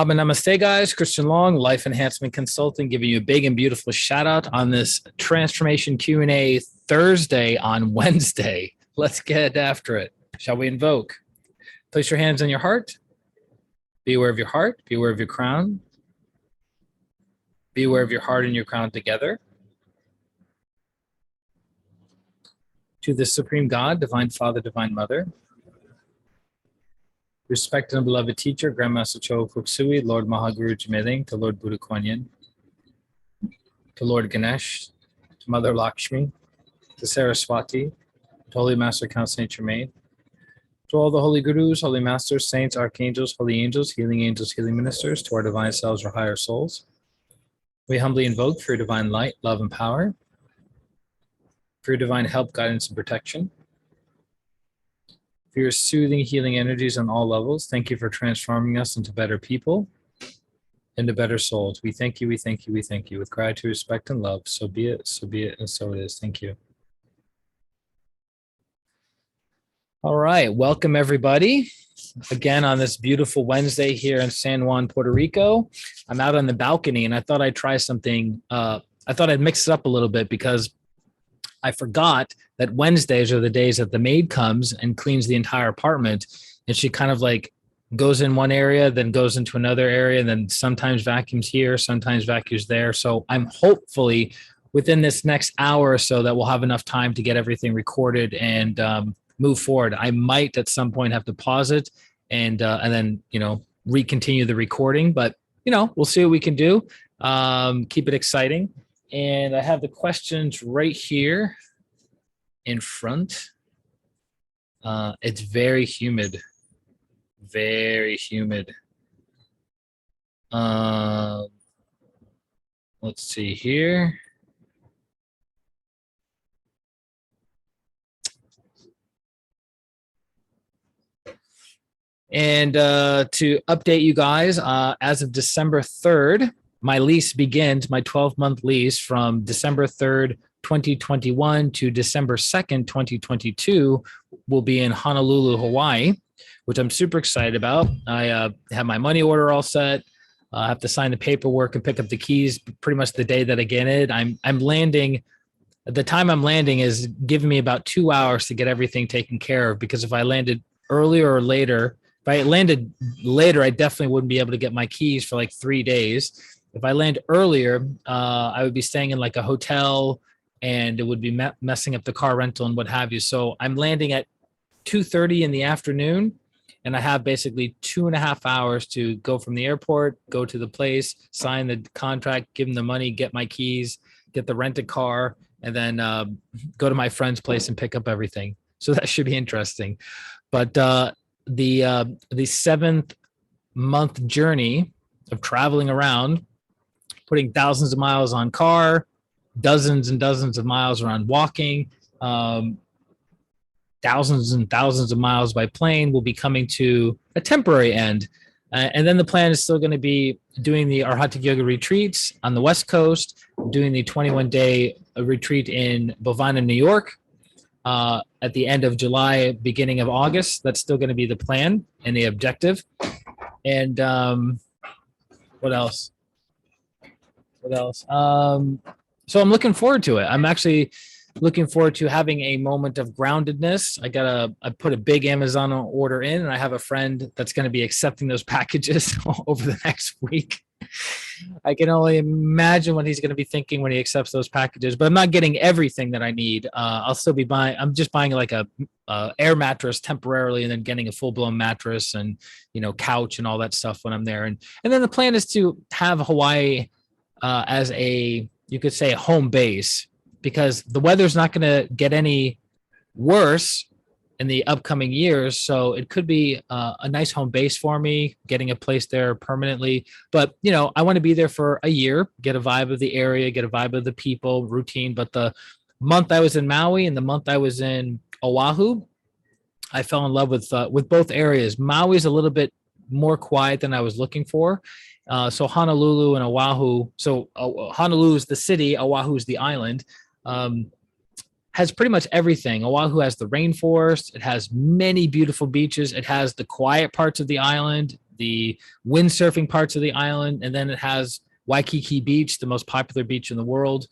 Namaste, guys. Christian Long, Life Enhancement Consultant, giving you a big and beautiful shout out on this Transformation Q&A Thursday on Wednesday. Let's get after it. Shall we invoke? Place your hands on your heart. Be aware of your heart. Be aware of your crown. Be aware of your heart and your crown together. To the Supreme God, Divine Father, Divine Mother, respected and beloved teacher, Grandmaster Cho Fuksui, Lord Mahaguru Jimeding, to Lord Buddha Kuan Yin, to Lord Ganesh, to Mother Lakshmi, to Saraswati, to Holy Master Count Saint Germain, to all the holy gurus, holy masters, saints, archangels, holy angels, healing ministers, to our divine selves or higher souls. We humbly invoke for your divine light, love, and power, for your divine help, guidance, and protection, for your soothing, healing energies on all levels. Thank you for transforming us into better people, into better souls. We thank you, we thank you, we thank you. With gratitude, respect, and love, so be it, and so it is. Thank you. All right, welcome everybody. Again on this beautiful Wednesday here in San Juan, Puerto Rico. I'm out on the balcony and I thought I'd try something. I thought I'd mix it up a little bit because I forgot that Wednesdays are the days that the maid comes and cleans the entire apartment. And she kind of like goes in one area, then goes into another area, and then sometimes vacuums here, sometimes vacuums there. So I'm hopefully within this next hour or so that we'll have enough time to get everything recorded and move forward. I might at some point have to pause it and then, recontinue the recording, but, we'll see what we can do. Keep it exciting. And I have the questions right here in front. It's very humid. Very humid. Let's see here. And to update you guys, as of December 3rd, my lease begins, my 12-month lease from December 3rd, 2021 to December 2nd, 2022 will be in Honolulu, Hawaii, which I'm super excited about. I have my money order all set. I have to sign the paperwork and pick up the keys pretty much the day that I get it. I'm landing. The time I'm landing is giving me about 2 hours to get everything taken care of, because if I landed earlier or later, if I landed later, I definitely wouldn't be able to get my keys for like 3 days. If I land earlier, I would be staying in like a hotel and it would be messing up the car rental and what have you. So I'm landing at 2:30 in the afternoon and I have basically 2.5 hours to go from the airport, go to the place, sign the contract, give them the money, get my keys, get the rented car, and then go to my friend's place and pick up everything. So that should be interesting. But the 7th month journey of traveling around, putting thousands of miles on car, dozens and dozens of miles around walking, thousands and thousands of miles by plane will be coming to a temporary end. And then the plan is still going to be doing the Arhatic Yoga retreats on the West Coast, doing the 21-day retreat in Bovina, New York, at the end of July, beginning of August. That's still going to be the plan and the objective. And what else? So I'm looking forward to it. I'm actually looking forward to having a moment of groundedness. I put a big Amazon order in, and I have a friend that's going to be accepting those packages over the next week. I can only imagine what he's going to be thinking when he accepts those packages, but I'm not getting everything that I need. I'll still be I'm just buying like a air mattress temporarily, and then getting a full-blown mattress and, couch and all that stuff when I'm there. And then the plan is to have Hawaii as you could say, a home base, because the weather's not going to get any worse in the upcoming years. So it could be a nice home base for me, getting a place there permanently. But, I want to be there for a year, get a vibe of the area, get a vibe of the people, routine. But the month I was in Maui and the month I was in Oahu, I fell in love with both areas. Maui is a little bit more quiet than I was looking for. So Honolulu and Oahu. So Honolulu is the city, Oahu is the island. Has pretty much everything. Oahu has the rainforest. It has many beautiful beaches. It has the quiet parts of the island, the windsurfing parts of the island, and then it has Waikiki Beach, the most popular beach in the world,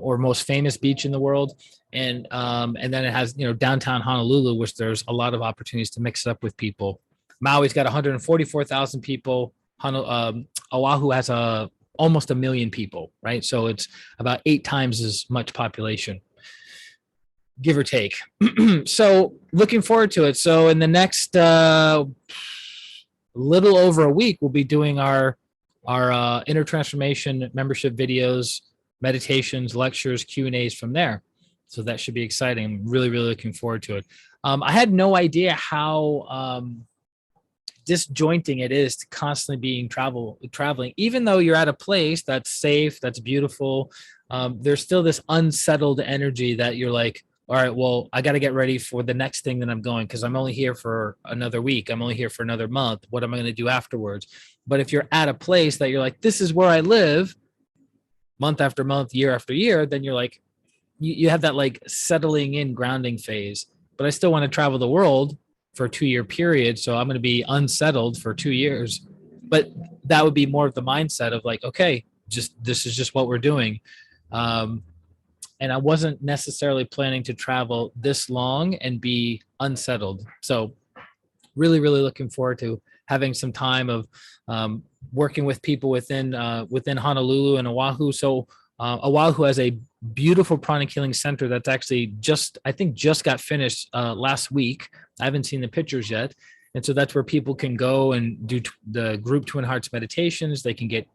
or most famous beach in the world, and then it has downtown Honolulu, which there's a lot of opportunities to mix it up with people. Maui's got 144,000 people. Oahu has almost 1 million people, right? So it's about 8 times as much population, give or take. So looking forward to it. So in the next little over a week, we'll be doing our Inner Transformation membership videos, meditations, lectures, Q&As from there. So that should be exciting. I'm really, really looking forward to it. I had no idea how disjointing it is to constantly being traveling. Even though you're at a place that's safe, that's beautiful, there's still this unsettled energy that you're like, all right, well, I got to get ready for the next thing that I'm going, because I'm only here for another week. I'm only here for another month. What am I going to do afterwards? But if you're at a place that you're like, this is where I live, month after month, year after year, then you're like, you have that like settling in, grounding phase. But I still want to travel the world for a 2-year period. So I'm going to be unsettled for 2 years. But that would be more of the mindset of like, okay, this is just what we're doing. And I wasn't necessarily planning to travel this long and be unsettled. So really, really looking forward to having some time of working with people within Honolulu and Oahu. So Oahu has a beautiful pranic healing center that's actually just got finished last week. I haven't seen the pictures yet. And so that's where people can go and do the group Twin Hearts meditations. They can get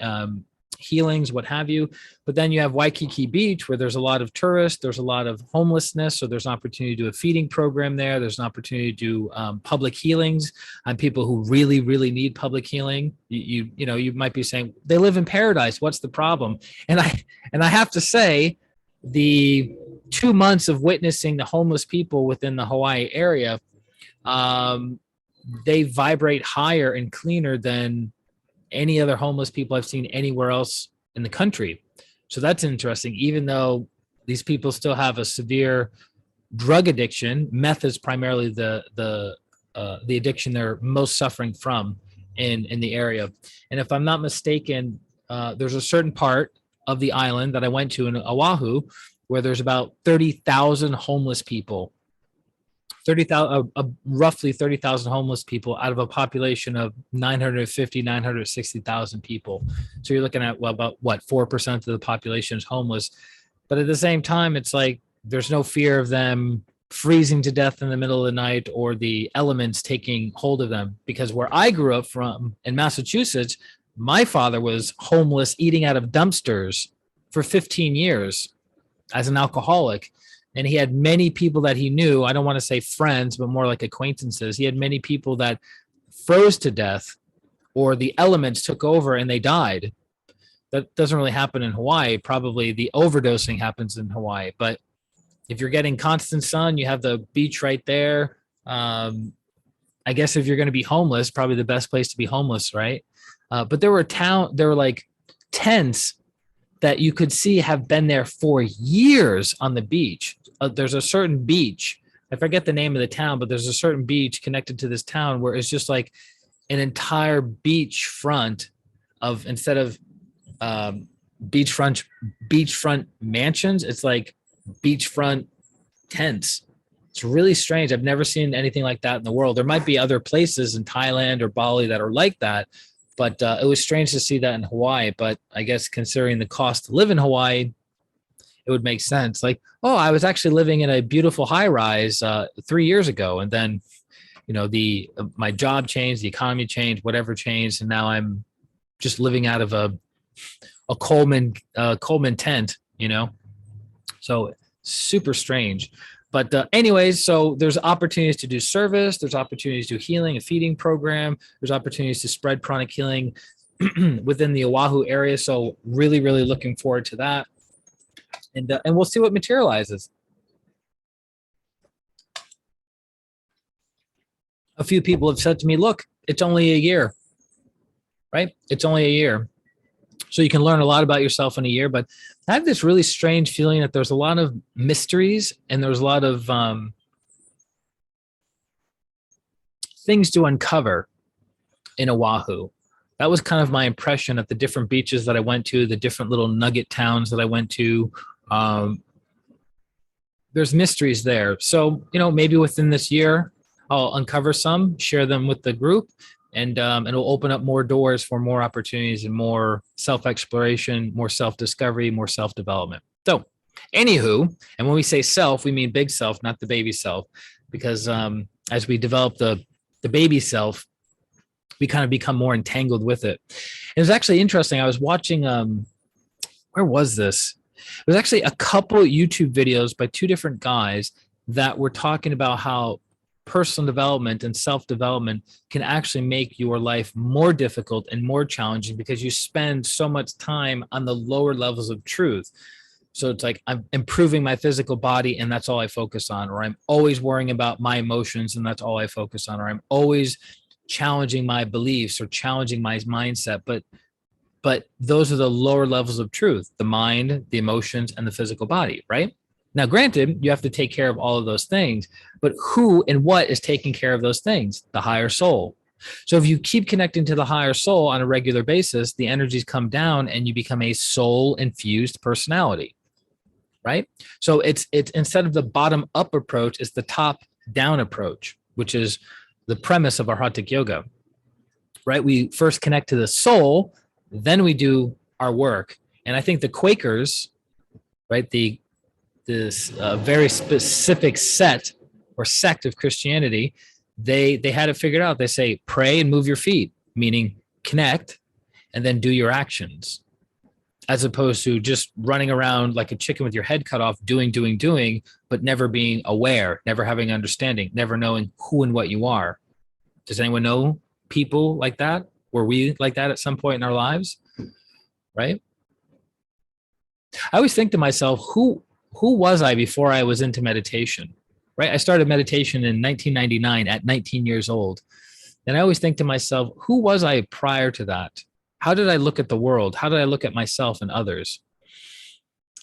healings, what have you. But then you have Waikiki Beach, where there's a lot of tourists, there's a lot of homelessness. So there's an opportunity to do a feeding program there. There's an opportunity to do public healings on people who really, really need public healing. You might be saying, they live in paradise, what's the problem? And I have to say, the 2 months of witnessing the homeless people within the Hawaii area, they vibrate higher and cleaner than any other homeless people I've seen anywhere else in the country. So that's interesting. Even though these people still have a severe drug addiction, meth is primarily the addiction they're most suffering from in the area. And if I'm not mistaken, there's a certain part of the island that I went to in Oahu where there's about 30,000 homeless people. Roughly 30,000 homeless people out of a population of 960,000 people. So you're looking at, well, about what, 4% of the population is homeless. But at the same time, it's like there's no fear of them freezing to death in the middle of the night or the elements taking hold of them. Because where I grew up from in Massachusetts, my father was homeless, eating out of dumpsters for 15 years as an alcoholic. And he had many people that he knew. I don't want to say friends, but more like acquaintances. He had many people that froze to death or the elements took over and they died. That doesn't really happen in Hawaii. Probably the overdosing happens in Hawaii. But if you're getting constant sun, you have the beach right there. I guess if you're going to be homeless, probably the best place to be homeless, right? But there were like tents that you could see have been there for years on the beach. There's a certain beach, I forget the name of the town, but there's a certain beach connected to this town where it's just like an entire beachfront of, instead of beachfront mansions, it's like beachfront tents. It's really strange. I've never seen anything like that in the world. There might be other places in Thailand or Bali that are like that, but it was strange to see that in Hawaii. But I guess considering the cost to live in Hawaii, it would make sense. Like, oh, I was actually living in a beautiful high rise 3 years ago. And then, my job changed, the economy changed, whatever changed. And now I'm just living out of a Coleman tent, so super strange. But anyways, so there's opportunities to do service. There's opportunities to do healing, a feeding program. There's opportunities to spread pranic healing within the Oahu area. So really, really looking forward to that. And we'll see what materializes. A few people have said to me, look, it's only a year, right? It's only a year. So you can learn a lot about yourself in a year, but I have this really strange feeling that there's a lot of mysteries and there's a lot of things to uncover. in Oahu. That was kind of my impression at the different beaches that I went to, the different little nugget towns that I went to. Um, there's mysteries there. So, maybe within this year, I'll uncover some, share them with the group, and it'll open up more doors for more opportunities and more self-exploration, more self-discovery, more self-development. So, anywho, and when we say self, we mean big self, not the baby self, because as we develop the baby self, we kind of become more entangled with it. It was actually interesting. I was watching, where was this? It was actually a couple YouTube videos by two different guys that were talking about how personal development and self-development can actually make your life more difficult and more challenging because you spend so much time on the lower levels of truth. So it's like I'm improving my physical body and that's all I focus on, or I'm always worrying about my emotions and that's all I focus on, or I'm always challenging my beliefs or challenging my mindset. But those are the lower levels of truth, the mind, the emotions, and the physical body, right? Now, granted, you have to take care of all of those things, but who and what is taking care of those things? The higher soul. So if you keep connecting to the higher soul on a regular basis, the energies come down and you become a soul infused personality, right? So it's instead of the bottom up approach, it's the top down approach, which is the premise of our Hatha Yoga, right? We first connect to the soul, then we do our work. And I think the Quakers, right, this very specific set or sect of Christianity, they had it figured out. They say, pray and move your feet, meaning connect and then do your actions, as opposed to just running around like a chicken with your head cut off, doing, but never being aware, never having understanding, never knowing who and what you are. Does anyone know people like that? Were we like that at some point in our lives? Right? I always think to myself, who was I before I was into meditation? Right? I started meditation in 1999 at 19 years old. And I always think to myself, who was I prior to that? How did I look at the world? How did I look at myself and others?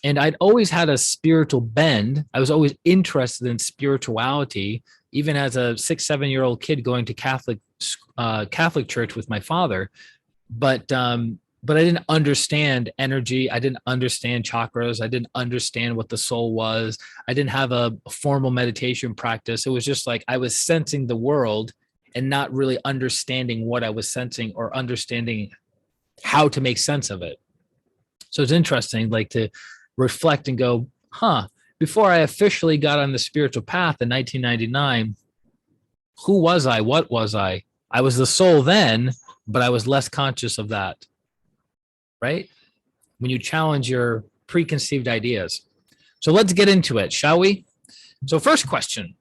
And I'd always had a spiritual bend. I was always interested in spirituality, even as a 6-7-year-old kid going to Catholic church with my father. But I didn't understand energy. I didn't understand chakras. I didn't understand what the soul was. I didn't have a formal meditation practice. It was just like I was sensing the world and not really understanding what I was sensing or understanding how to make sense of it. So it's interesting, like to reflect and go, before I officially got on the spiritual path in 1999, who was I? What was I? I was the soul then, but I was less conscious of that. Right? When you challenge your preconceived ideas. So let's get into it, shall we? So first question.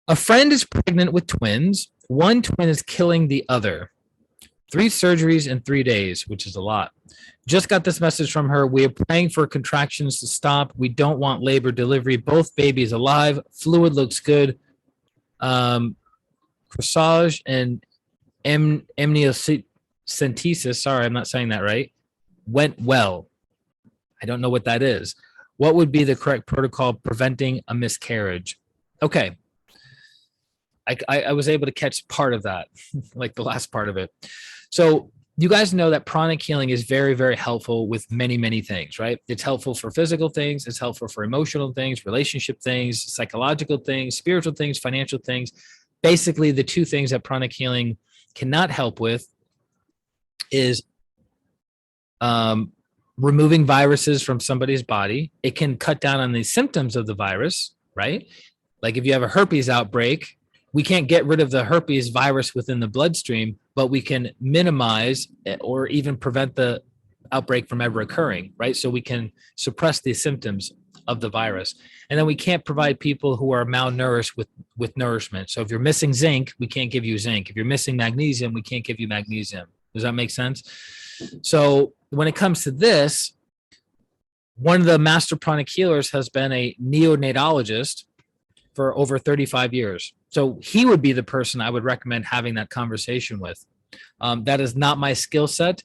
A friend is pregnant with twins. One twin is killing the other. 3 surgeries in 3 days, which is a lot. Just got this message from her. We are praying for contractions to stop. We don't want labor delivery. Both babies alive. Fluid looks good. Crisauge and amniocentesis, sorry, I'm not saying that right, went well. I don't know what that is. What would be the correct protocol preventing a miscarriage? Okay. I was able to catch part of that, like the last part of it. So you guys know that pranic healing is very, very helpful with many, many things, right? It's helpful for physical things. It's helpful for emotional things, relationship things, psychological things, spiritual things, financial things. Basically, the 2 things that pranic healing cannot help with is removing viruses from somebody's body. It can cut down on the symptoms of the virus, right? Like if you have a herpes outbreak, we can't get rid of the herpes virus within the bloodstream, but we can minimize or even prevent the outbreak from ever occurring, right? So we can suppress the symptoms of the virus. And then we can't provide people who are malnourished with nourishment. So if you're missing zinc, we can't give you zinc. If you're missing magnesium, we can't give you magnesium. Does that make sense? So when it comes to this, one of the master pranic healers has been a neonatologist for over 35 years. So he would be the person I would recommend having that conversation with. That is not my skill set.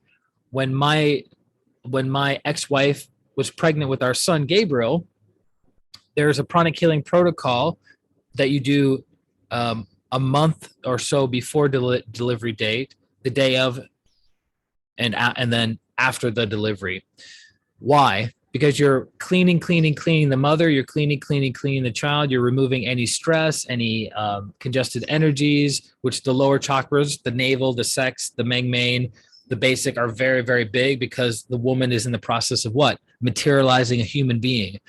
When my ex-wife was pregnant with our son, Gabriel, there's a pranic healing protocol that you do a month or so before delivery date, the day of, and then after the delivery. Why? Because you're cleaning the mother, you're cleaning the child, you're removing any stress, any congested energies, which the lower chakras, the navel, the sex, the meng main, the basic are very, very big because the woman is in the process of what? Materializing a human being,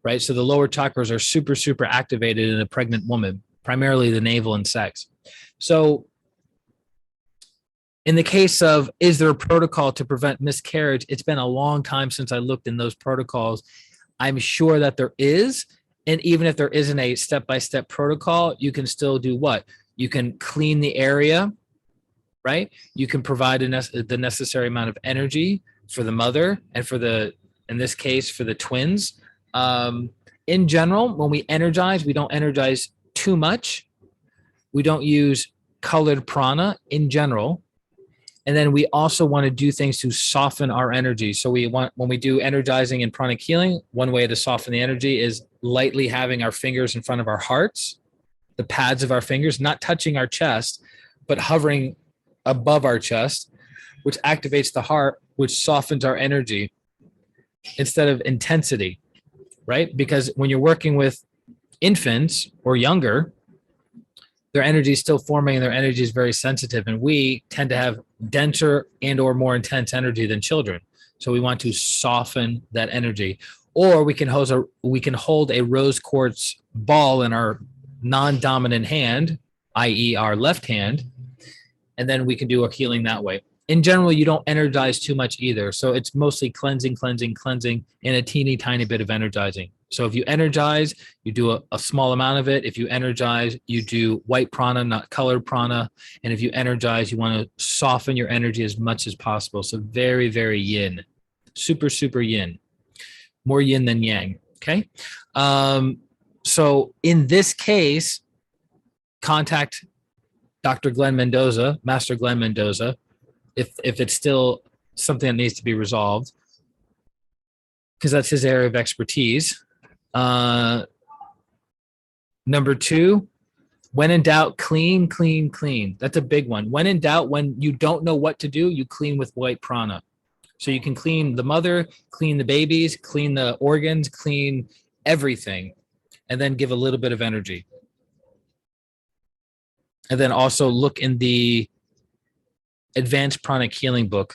right? So the lower chakras are super, super activated in a pregnant woman, primarily the navel and sex. So in the case of, is there a protocol to prevent miscarriage? It's been a long time since I looked in those protocols. I'm sure that there is. And even if there isn't a step-by-step protocol, you can still do what? You can clean the area, right? You can provide the necessary amount of energy for the mother and for the, in this case, for the twins. In general, when we energize, we don't energize too much. We don't use colored prana in general. And then we also want to do things to soften our energy. So we want, when we do energizing and pranic healing, one way to soften the energy is lightly having our fingers in front of our hearts, the pads of our fingers, not touching our chest, but hovering above our chest, which activates the heart, which softens our energy instead of intensity, right? Because when you're working with infants or younger, their energy is still forming and their energy is very sensitive. And we tend to have denser and or more intense energy than children. So we want to soften that energy. Or we can hold a rose quartz ball in our non-dominant hand, i.e. our left hand, and then we can do a healing that way. In general, you don't energize too much either. So it's mostly cleansing, and a teeny tiny bit of energizing. So if you energize, you do a small amount of it. If you energize, you do white prana, not colored prana. And if you energize, you want to soften your energy as much as possible. So very, very yin, super, super yin, more yin than yang. Okay. So in this case, contact Dr. Glenn Mendoza, Master Glenn Mendoza, if it's still something that needs to be resolved, because that's his area of expertise. Number two, when in doubt, clean. That's a big one. When in doubt, when you don't know what to do, you clean with white prana. So you can clean the mother, clean the babies, clean the organs, clean everything, and then give a little bit of energy. And then also look in the advanced pranic healing book.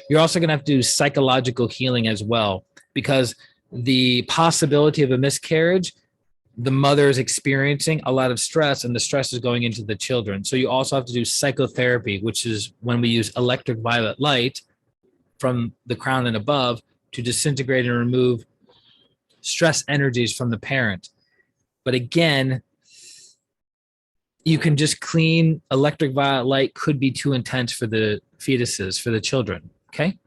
You're also going to have to do psychological healing as well, because the possibility of a miscarriage, the mother is experiencing a lot of stress, and the stress is going into the children. So you also have to do psychotherapy, which is when we use electric violet light from the crown and above to disintegrate and remove stress energies from the parent. But again, you can just clean. Electric violet light could be too intense for the fetuses, for the children. Okay.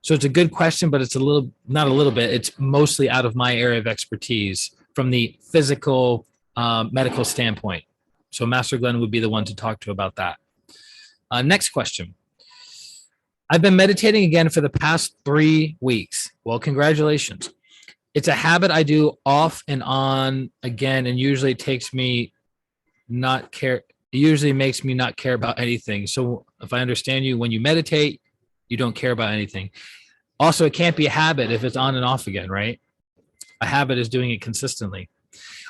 So it's a good question, but it's not a little bit, it's mostly out of my area of expertise from the physical medical standpoint. So Master Glenn would be the one to talk to about that. Next question. I've been meditating again for the past 3 weeks. Well, congratulations. It's a habit I do off and on again, and usually it takes me it usually makes me not care about anything. So if I understand you, when you meditate, you don't care about anything. Also, it can't be a habit if it's on and off again, right? A habit is doing it consistently.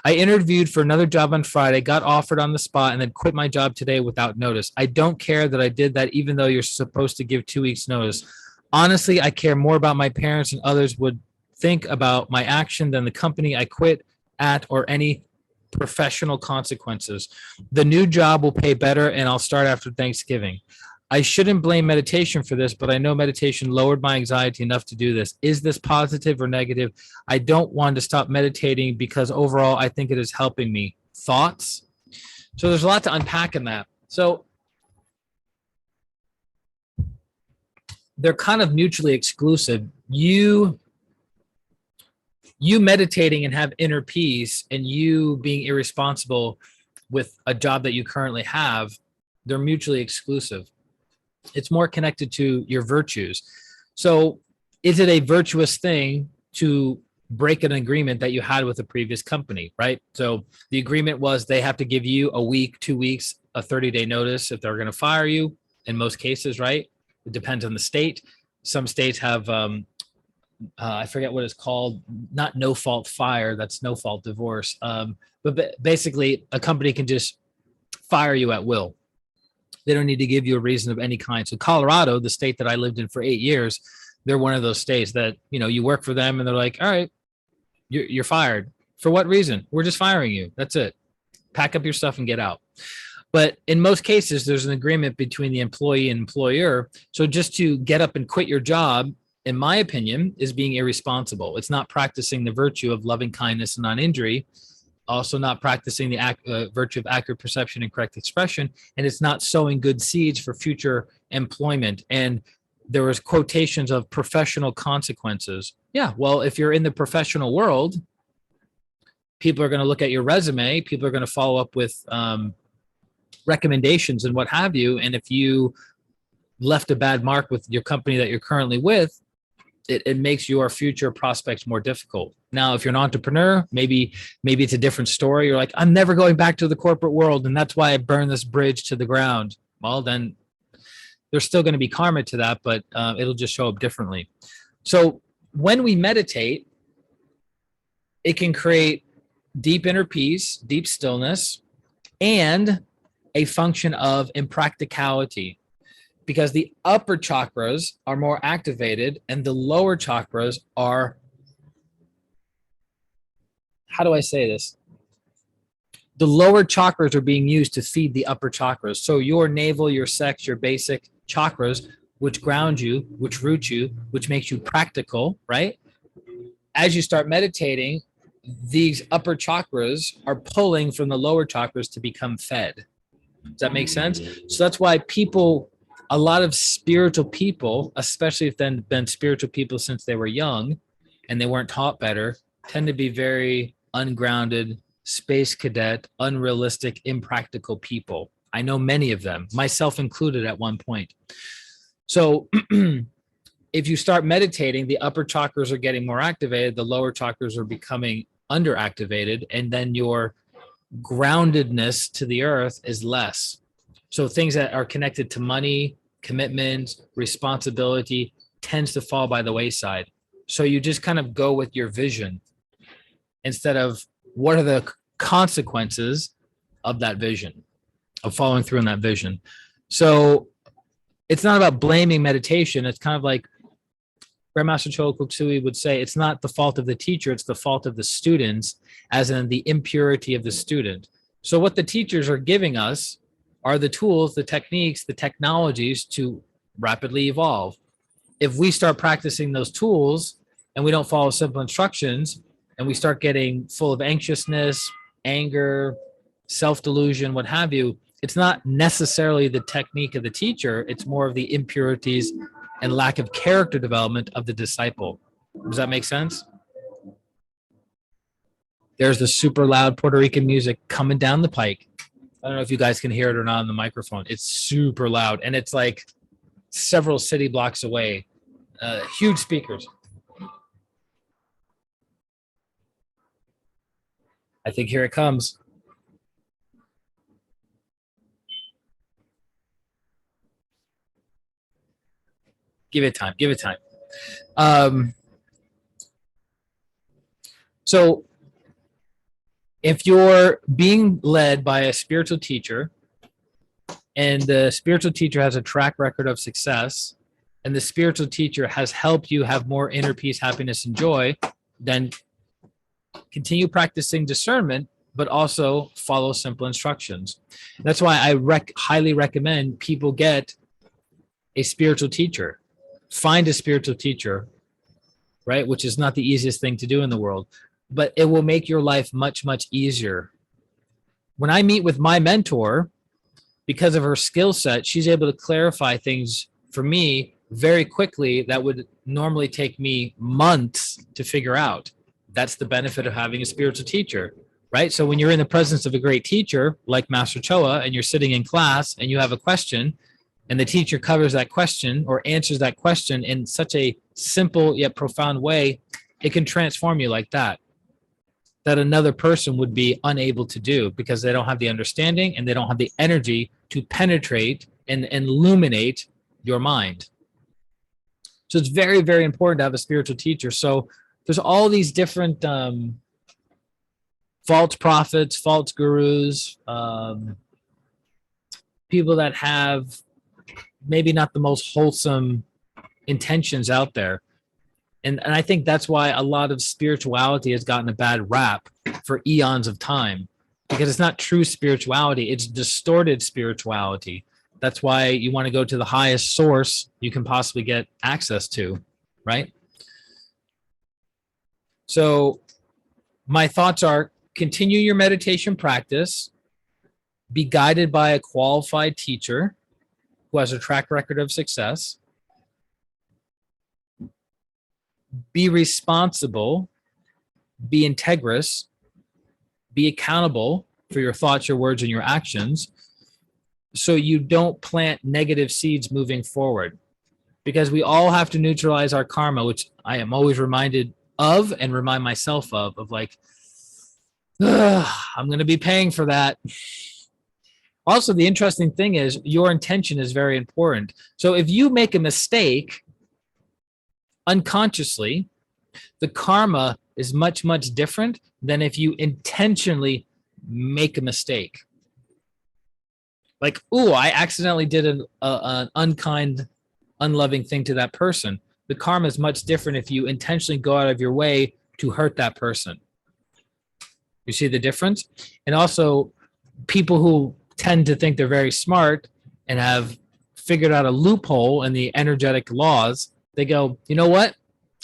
I interviewed for another job on Friday, got offered on the spot, and then quit my job today without notice. I don't care that I did that, even though you're supposed to give 2 weeks notice. Honestly, I care more about my parents and others would think about my action than the company I quit at or any professional consequences. The new job will pay better, and I'll start after Thanksgiving. I shouldn't blame meditation for this, but I know meditation lowered my anxiety enough to do this. Is this positive or negative? I don't want to stop meditating because overall I think it is helping me. Thoughts? So there's a lot to unpack in that. So they're kind of mutually exclusive. You meditating and have inner peace, and you being irresponsible with a job that you currently have, they're mutually exclusive. It's more connected to your virtues. So is it a virtuous thing to break an agreement that you had with a previous company, right? So the agreement was they have to give you a week, 2 weeks, a 30-day notice if they're going to fire you in most cases, right? It depends on the state. Some states have, I forget what it's called, not no fault fire, that's no fault divorce. But basically, a company can just fire you at will. They don't need to give you a reason of any kind. So Colorado, the state that I lived in for 8 years, they're one of those states that, you work for them and they're like, all right, you're fired. For what reason? We're just firing you. That's it. Pack up your stuff and get out. But in most cases, there's an agreement between the employee and employer. So just to get up and quit your job, in my opinion, is being irresponsible. It's not practicing the virtue of loving kindness and non-injury, also not practicing the virtue of accurate perception and correct expression, and it's not sowing good seeds for future employment. And there was quotations of professional consequences. Yeah, well, if you're in the professional world, people are going to look at your resume, people are going to follow up with recommendations and what have you. And if you left a bad mark with your company that you're currently with, it makes your future prospects more difficult. Now, if you're an entrepreneur, maybe it's a different story. You're like, I'm never going back to the corporate world, and that's why I burned this bridge to the ground. Well, then there's still going to be karma to that, but it'll just show up differently. So when we meditate, it can create deep inner peace, deep stillness, and a function of impracticality, because the upper chakras are more activated and the lower chakras are, how do I say this? The lower chakras are being used to feed the upper chakras. So your navel, your sex, your basic chakras, which ground you, which root you, which makes you practical, right? As you start meditating, these upper chakras are pulling from the lower chakras to become fed. Does that make sense? So that's why a lot of spiritual people, especially if they've been spiritual people since they were young and they weren't taught better, tend to be very ungrounded, space cadet, unrealistic, impractical people. I know many of them, myself included at one point. So if you start meditating, the upper chakras are getting more activated, the lower chakras are becoming underactivated, and then your groundedness to the earth is less. So things that are connected to money, commitment, responsibility tends to fall by the wayside. So you just kind of go with your vision instead of what are the consequences of that vision, of following through on that vision. So it's not about blaming meditation. It's kind of like Grandmaster Chola Kuk would say, it's not the fault of the teacher, it's the fault of the students, as in the impurity of the student. So what the teachers are giving us are the tools, the techniques, the technologies to rapidly evolve. If we start practicing those tools and we don't follow simple instructions and we start getting full of anxiousness, anger, self-delusion, what have you, it's not necessarily the technique of the teacher, it's more of the impurities and lack of character development of the disciple. Does that make sense? There's the super loud Puerto Rican music coming down the pike. I don't know if you guys can hear it or not on the microphone. It's super loud, and it's like several city blocks away. Huge speakers. I think here it comes. Give it time. Give it time. So if you're being led by a spiritual teacher and the spiritual teacher has a track record of success and the spiritual teacher has helped you have more inner peace, happiness, and joy, then continue practicing discernment, but also follow simple instructions. That's why I highly recommend people get a spiritual teacher. Find a spiritual teacher, right? Which is not the easiest thing to do in the world, but it will make your life much, much easier. When I meet with my mentor, because of her skill set, she's able to clarify things for me very quickly that would normally take me months to figure out. That's the benefit of having a spiritual teacher, right? So when you're in the presence of a great teacher like Master Choa and you're sitting in class and you have a question and the teacher covers that question or answers that question in such a simple yet profound way, It can transform you like that another person would be unable to do because they don't have the understanding and they don't have the energy to penetrate and illuminate your mind. So it's very, very important to have a spiritual teacher. So there's all these different false prophets, false gurus, people that have maybe not the most wholesome intentions out there. And I think that's why a lot of spirituality has gotten a bad rap for eons of time, because it's not true spirituality. It's distorted spirituality. That's why you want to go to the highest source you can possibly get access to, right? So my thoughts are continue your meditation practice, be guided by a qualified teacher who has a track record of success, be responsible, be integrous, be accountable for your thoughts, your words, and your actions, so you don't plant negative seeds moving forward. Because we all have to neutralize our karma, which I am always reminded of and remind myself of like, I'm going to be paying for that. Also, the interesting thing is your intention is very important. So if you make a mistake unconsciously, the karma is much, much different than if you intentionally make a mistake. Like, ooh, I accidentally did an unkind, unloving thing to that person. The karma is much different if you intentionally go out of your way to hurt that person. You see the difference? And also, people who tend to think they're very smart and have figured out a loophole in the energetic laws, they go, you know what?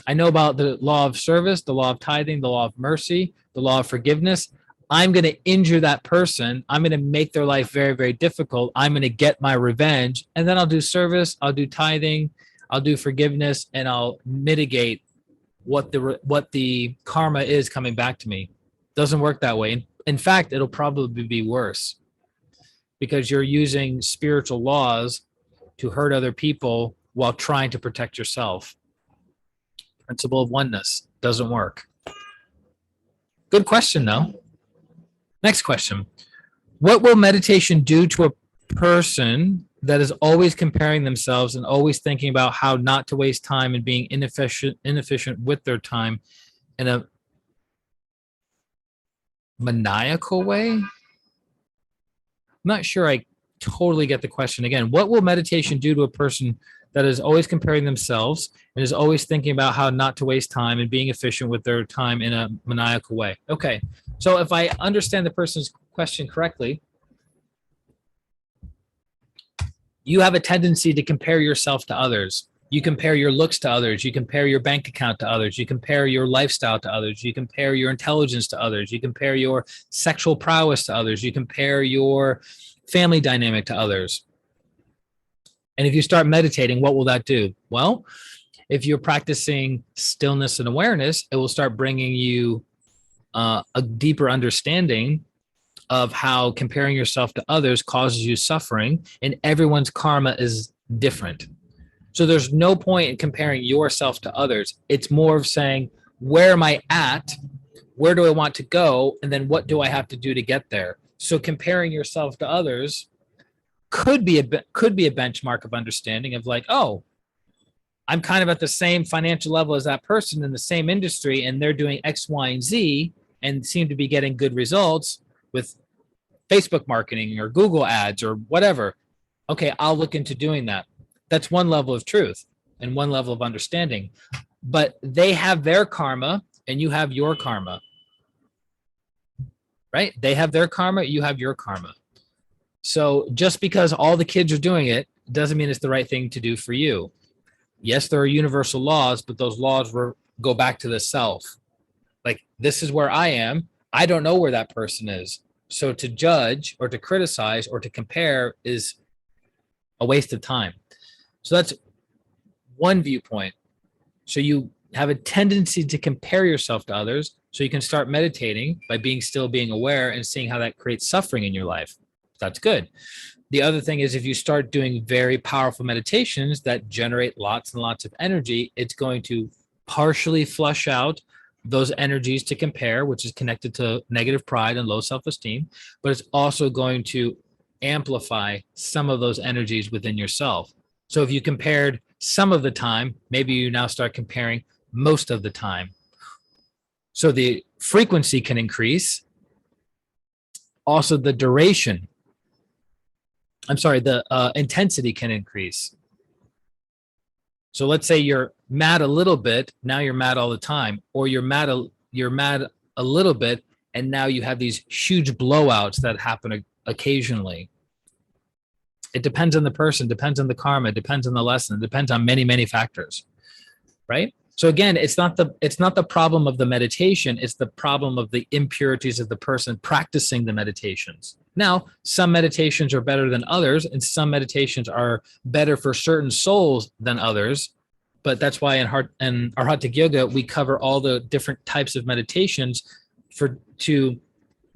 I know about the law of service, the law of tithing, the law of mercy, the law of forgiveness. I'm going to injure that person. I'm going to make their life very, very difficult. I'm going to get my revenge. And then I'll do service, I'll do tithing, I'll do forgiveness, and I'll mitigate what the karma is coming back to me. Doesn't work that way. In fact, it'll probably be worse because you're using spiritual laws to hurt other people while trying to protect yourself. Principle of oneness doesn't work. Good question, though. Next question. What will meditation do to a person that is always comparing themselves and always thinking about how not to waste time and being inefficient with their time in a maniacal way? I'm not sure I totally get the question. Again, what will meditation do to a person that is always comparing themselves and is always thinking about how not to waste time and being efficient with their time in a maniacal way? Okay, so if I understand the person's question correctly, you have a tendency to compare yourself to others. You compare your looks to others. You compare your bank account to others. You compare your lifestyle to others. You compare your intelligence to others. You compare your sexual prowess to others. You compare your family dynamic to others. And if you start meditating, what will that do? Well, if you're practicing stillness and awareness, it will start bringing you a deeper understanding of how comparing yourself to others causes you suffering, and everyone's karma is different. So there's no point in comparing yourself to others. It's more of saying, where am I at? Where do I want to go? And then what do I have to do to get there? So comparing yourself to others could be a benchmark of understanding of like, oh, I'm kind of at the same financial level as that person in the same industry, and they're doing X, Y, and Z and seem to be getting good results with Facebook marketing or Google ads or whatever. Okay, I'll look into doing that. That's one level of truth and one level of understanding. But they have their karma and you have your karma, right? They have their karma, you have your karma. So just because all the kids are doing it doesn't mean it's the right thing to do for you. Yes, there are universal laws, but those laws go back to the self. Like, this is where I am. I don't know where that person is. So to judge or to criticize or to compare is a waste of time. So that's one viewpoint. So you have a tendency to compare yourself to others, so you can start meditating by being still, being aware, and seeing how that creates suffering in your life. That's good. The other thing is, if you start doing very powerful meditations that generate lots and lots of energy, it's going to partially flush out those energies to compare, which is connected to negative pride and low self-esteem, but it's also going to amplify some of those energies within yourself. So if you compared some of the time, maybe you now start comparing most of the time. So the frequency can increase. Also, the duration, the intensity can increase. So let's say you're mad a little bit, now you're mad all the time, or you're mad a little bit, and now you have these huge blowouts that happen occasionally. It depends on the person, depends on the karma, depends on the lesson, depends on many, many factors, right? So again, it's not the problem of the meditation, it's the problem of the impurities of the person practicing the meditations. Now, some meditations are better than others, and some meditations are better for certain souls than others. But that's why in Arhatic Yoga, we cover all the different types of meditations to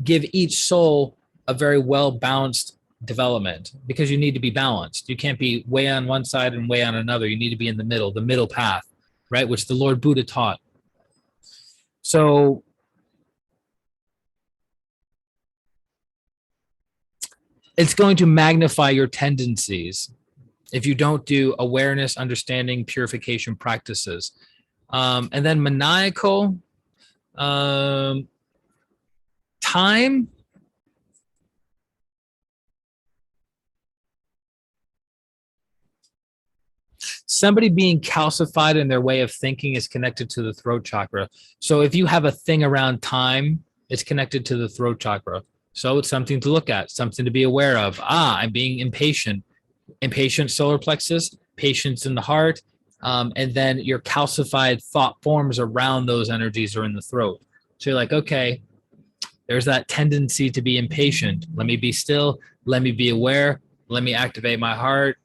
give each soul a very well-balanced development, because you need to be balanced. You can't be way on one side and way on another. You need to be in the middle path, right? Which the Lord Buddha taught. So it's going to magnify your tendencies if you don't do awareness, understanding, purification practices. And then maniacal time. Somebody being calcified in their way of thinking is connected to the throat chakra. So if you have a thing around time, it's connected to the throat chakra. So it's something to look at, something to be aware of. I'm being impatient. Impatient solar plexus, patience in the heart, and then your calcified thought forms around those energies are in the throat. So you're like, okay, there's that tendency to be impatient. Let me be still. Let me be aware. Let me activate my heart.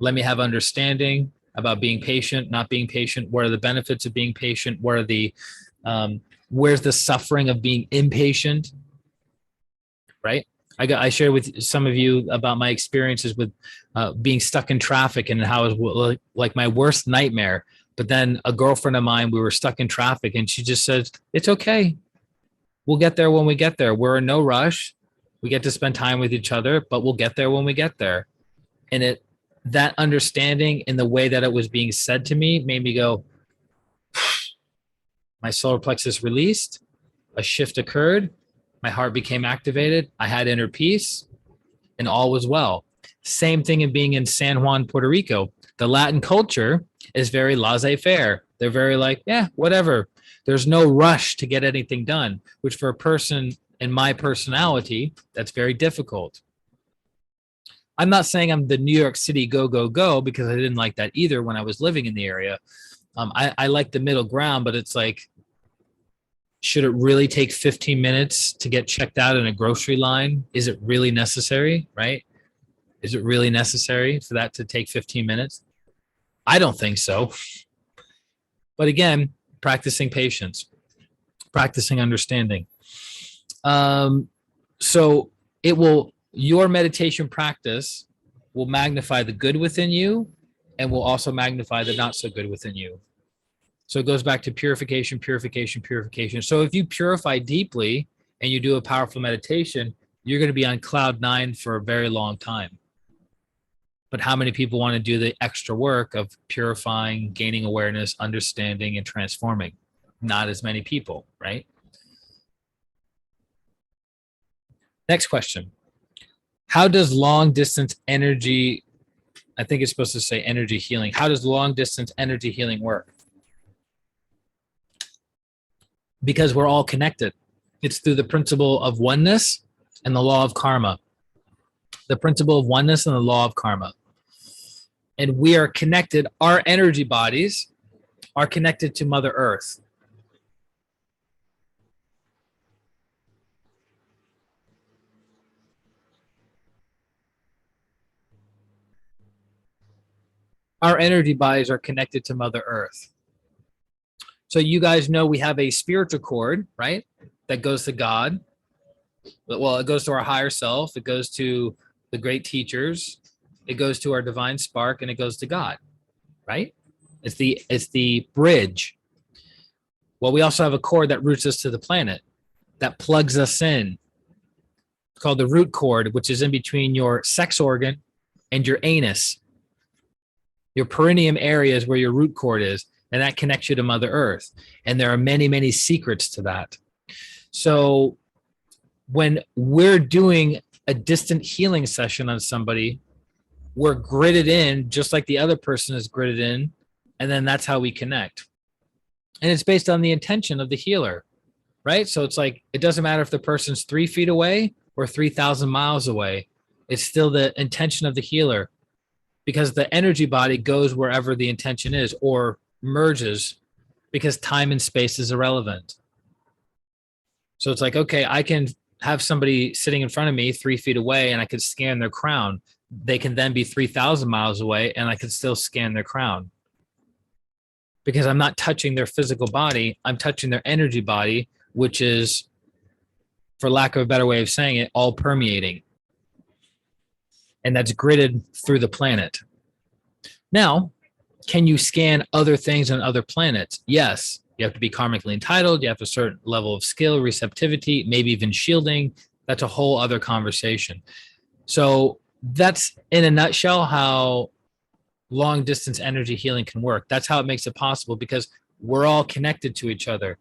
Let me have understanding about being patient, not being patient. What are the benefits of being patient? What are the where's the suffering of being impatient? Right? I shared with some of you about my experiences with being stuck in traffic and how it was like my worst nightmare. But then a girlfriend of mine, we were stuck in traffic, and she just said, "It's okay. We'll get there when we get there. We're in no rush. We get to spend time with each other, but we'll get there when we get there." And that understanding in the way that it was being said to me made me go, my solar plexus released, a shift occurred, my heart became activated, I had inner peace, and all was well. Same thing in being in San Juan, Puerto Rico. The Latin culture is very laissez-faire. They're very like, yeah, whatever. There's no rush to get anything done, which for a person in my personality, that's very difficult. I'm not saying I'm the New York City go, go, go, because I didn't like that either when I was living in the area. I like the middle ground, but it's like, should it really take 15 minutes to get checked out in a grocery line? Is it really necessary, right? Is it really necessary for that to take 15 minutes? I don't think so. But again, practicing patience, practicing understanding. So your meditation practice will magnify the good within you and will also magnify the not so good within you. So it goes back to purification, purification, purification. So if you purify deeply and you do a powerful meditation, you're going to be on cloud 9 for a very long time. But how many people want to do the extra work of purifying, gaining awareness, understanding, and transforming? Not as many people, right? Next question. How does long distance energy, I think it's supposed to say energy healing. How does long distance energy healing work? Because we're all connected. It's through the principle of oneness and the law of karma. The principle of oneness and the law of karma. And we are connected. Our energy bodies are connected to Mother Earth. Our energy bodies are connected to Mother Earth. So you guys know we have a spiritual cord, right? That goes to God. Well, it goes to our higher self. It goes to the great teachers. It goes to our divine spark, and it goes to God, right? It's the bridge. Well, we also have a cord that roots us to the planet, that plugs us in. It's called the root cord, which is in between your sex organ and your anus. Your perineum area is where your root cord is, and that connects you to Mother Earth. And there are many, many secrets to that. So when we're doing a distant healing session on somebody, we're gridded in just like the other person is gridded in, and then that's how we connect. And it's based on the intention of the healer, right? So it's like, it doesn't matter if the person's 3 feet away or 3,000 miles away. It's still the intention of the healer, because the energy body goes wherever the intention is, or merges, because time and space is irrelevant. So it's like, okay, I can have somebody sitting in front of me 3 feet away and I could scan their crown. They can then be 3,000 miles away and I could still scan their crown, because I'm not touching their physical body. I'm touching their energy body, which is, for lack of a better way of saying it, all permeating. And that's gridded through the planet. Now, can you scan other things on other planets? Yes. You have to be karmically entitled. You have a certain level of skill, receptivity, maybe even shielding. That's a whole other conversation. So that's, in a nutshell, how long distance energy healing can work. That's how it makes it possible, because we're all connected to each other.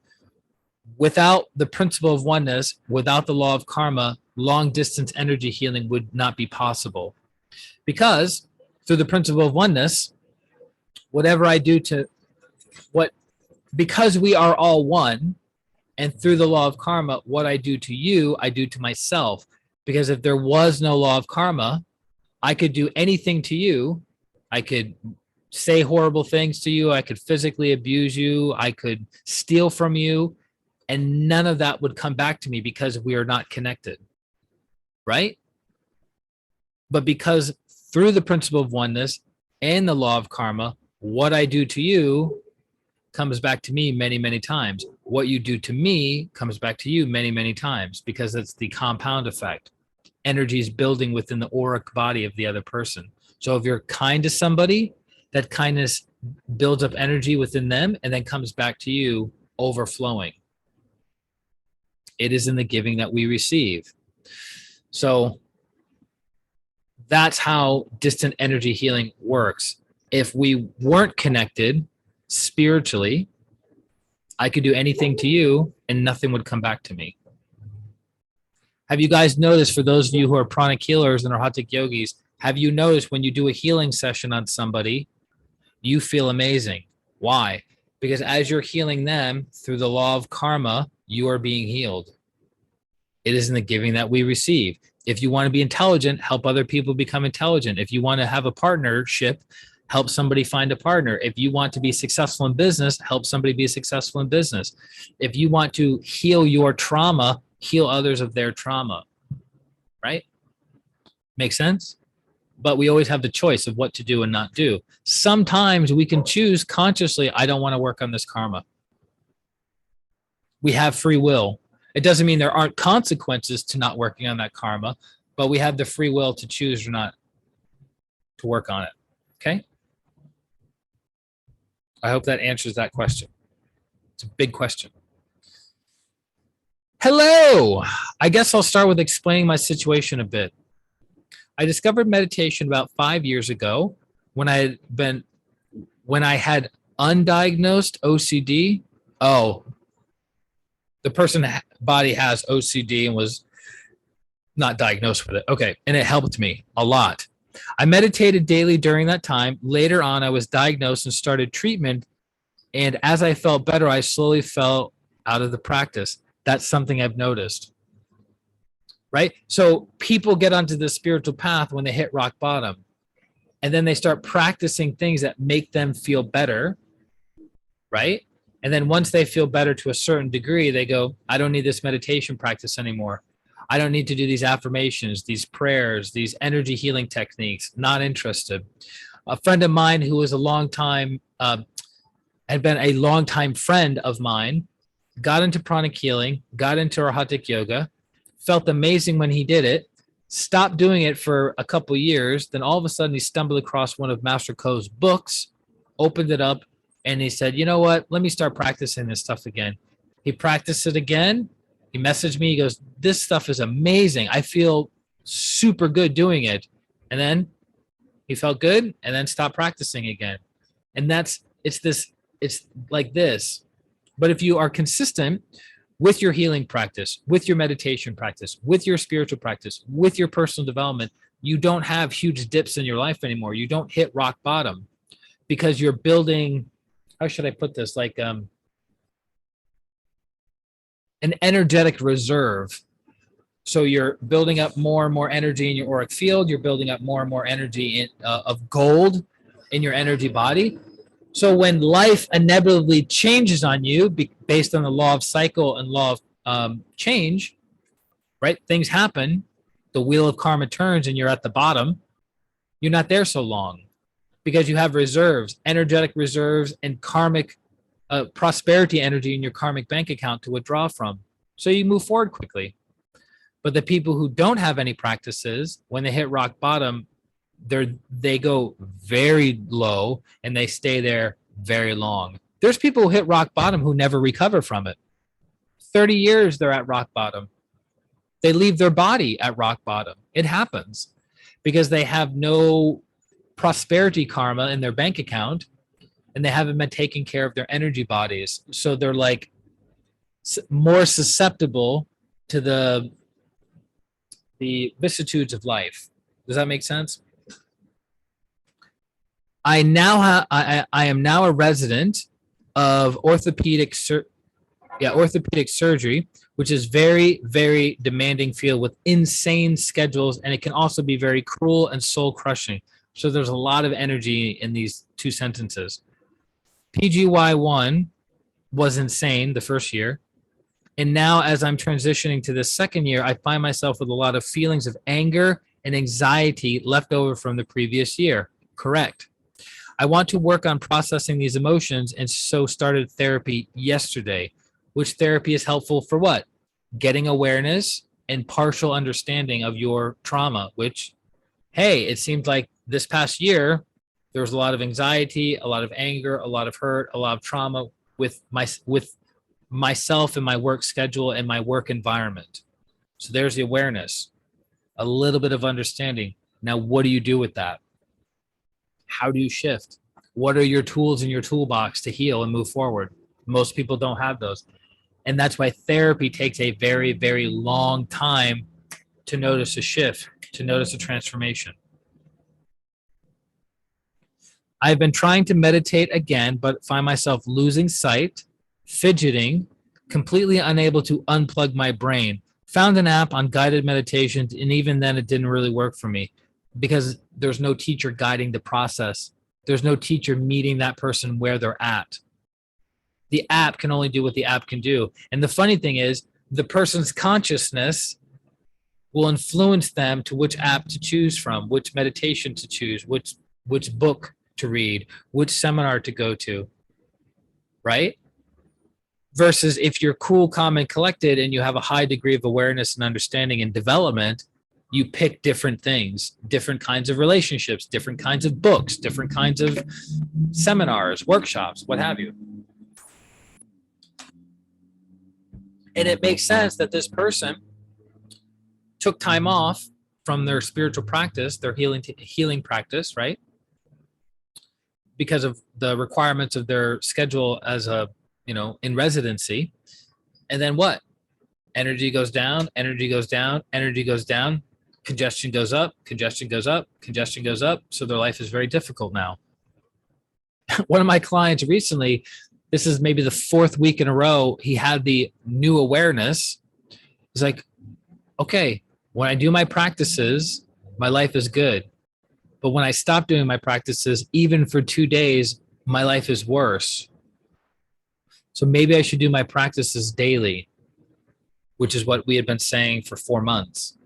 Without the principle of oneness, without the law of karma, long distance energy healing would not be possible. Because through the principle of oneness, whatever I do to because we are all one, and through the law of karma, what I do to you, I do to myself. Because if there was no law of karma, I could do anything to you. I could say horrible things to you. I could physically abuse you. I could steal from you. And none of that would come back to me, because we are not connected, right? But because through the principle of oneness and the law of karma, what I do to you comes back to me many, many times. What you do to me comes back to you many, many times, because it's the compound effect. Energy is building within the auric body of the other person. So if you're kind to somebody, that kindness builds up energy within them and then comes back to you overflowing. It is in the giving that we receive. So that's how distant energy healing works. If we weren't connected spiritually, I could do anything to you and nothing would come back to me. Have you guys noticed, for those of you who are pranic healers and are Hatha yogis, have you noticed when you do a healing session on somebody, you feel amazing? Why? Because as you're healing them through the law of karma, you are being healed. It is in the giving that we receive. If you want to be intelligent, help other people become intelligent. If you want to have a partnership, help somebody find a partner. If you want to be successful in business, help somebody be successful in business. If you want to heal your trauma, heal others of their trauma, right? Make sense? But we always have the choice of what to do and not do. Sometimes we can choose consciously, I don't want to work on this karma. We have free will. It doesn't mean there aren't consequences to not working on that karma, but we have the free will to choose or not to work on it. Okay? I hope that answers that question. It's a big question. Hello. I guess I'll start with explaining my situation a bit. I discovered meditation about 5 years ago when I had undiagnosed OCD. Oh, the person body has OCD and was not diagnosed with it. Okay. And it helped me a lot. I meditated daily during that time. Later on, I was diagnosed and started treatment. And as I felt better, I slowly fell out of the practice. That's something I've noticed. Right? So people get onto the spiritual path when they hit rock bottom. And then they start practicing things that make them feel better. Right? And then once they feel better to a certain degree, they go, I don't need this meditation practice anymore. I don't need to do these affirmations, these prayers, these energy healing techniques. Not interested. A friend of mine who was had been a longtime friend of mine, got into pranic healing, got into Arhatic yoga, felt amazing when he did it, stopped doing it for a couple years. Then all of a sudden he stumbled across one of Master Ko's books, opened it up, And he said, you know what? Let me start practicing this stuff again. He practiced it again. He messaged me. He goes, this stuff is amazing. I feel super good doing it. And then he felt good and then stopped practicing again. And it's like this. But if you are consistent with your healing practice, with your meditation practice, with your spiritual practice, with your personal development, you don't have huge dips in your life anymore. You don't hit rock bottom because you're building, how should I put this? Like an energetic reserve. So you're building up more and more energy in your auric field. You're building up more and more energy of gold in your energy body. So when life inevitably changes on you based on the law of cycle and law of change, right? Things happen. The wheel of karma turns and you're at the bottom. You're not there so long because you have reserves, energetic reserves, and karmic prosperity energy in your karmic bank account to withdraw from. So you move forward quickly. But the people who don't have any practices, when they hit rock bottom, they go very low and they stay there very long. There's people who hit rock bottom who never recover from it. 30 years they're at rock bottom. They leave their body at rock bottom. It happens because they have no prosperity karma in their bank account and they haven't been taking care of their energy bodies. So they're like more susceptible to the vicissitudes of life. Does that make sense? I am now a resident of orthopedic surgery, which is very, very demanding field with insane schedules, and it can also be very cruel and soul crushing. So there's a lot of energy in these two sentences. PGY1 was insane the first year. And now as I'm transitioning to the second year, I find myself with a lot of feelings of anger and anxiety left over from the previous year. Correct. I want to work on processing these emotions and so started therapy yesterday, which therapy is helpful for what? Getting awareness and partial understanding of your trauma, which, hey, it seems like this past year, there was a lot of anxiety, a lot of anger, a lot of hurt, a lot of trauma with myself and my work schedule and my work environment. So there's the awareness, a little bit of understanding. Now, what do you do with that? How do you shift? What are your tools in your toolbox to heal and move forward? Most people don't have those. And that's why therapy takes a very, very long time to notice a shift, to notice a transformation. I've been trying to meditate again, but find myself losing sight, fidgeting, completely unable to unplug my brain. Found an app on guided meditations, and even then it didn't really work for me because there's no teacher guiding the process. There's no teacher meeting that person where they're at. The app can only do what the app can do. And the funny thing is, the person's consciousness will influence them to which app to choose from, which meditation to choose, which book to read, which seminar to go to, right? Versus if you're cool, calm, and collected and you have a high degree of awareness and understanding and development, you pick different things, different kinds of relationships, different kinds of books, different kinds of seminars, workshops, what have you. And it makes sense that this person took time off from their spiritual practice, their healing practice, right? Because of the requirements of their schedule as in residency. And then what? Energy goes down, energy goes down, energy goes down, congestion goes up, congestion goes up, congestion goes up. So their life is very difficult now. One of my clients recently, this is maybe the fourth week in a row, he had the new awareness. He's like, okay, when I do my practices, my life is good. But when I stop doing my practices, even for 2 days, my life is worse. So maybe I should do my practices daily, which is what we had been saying for 4 months,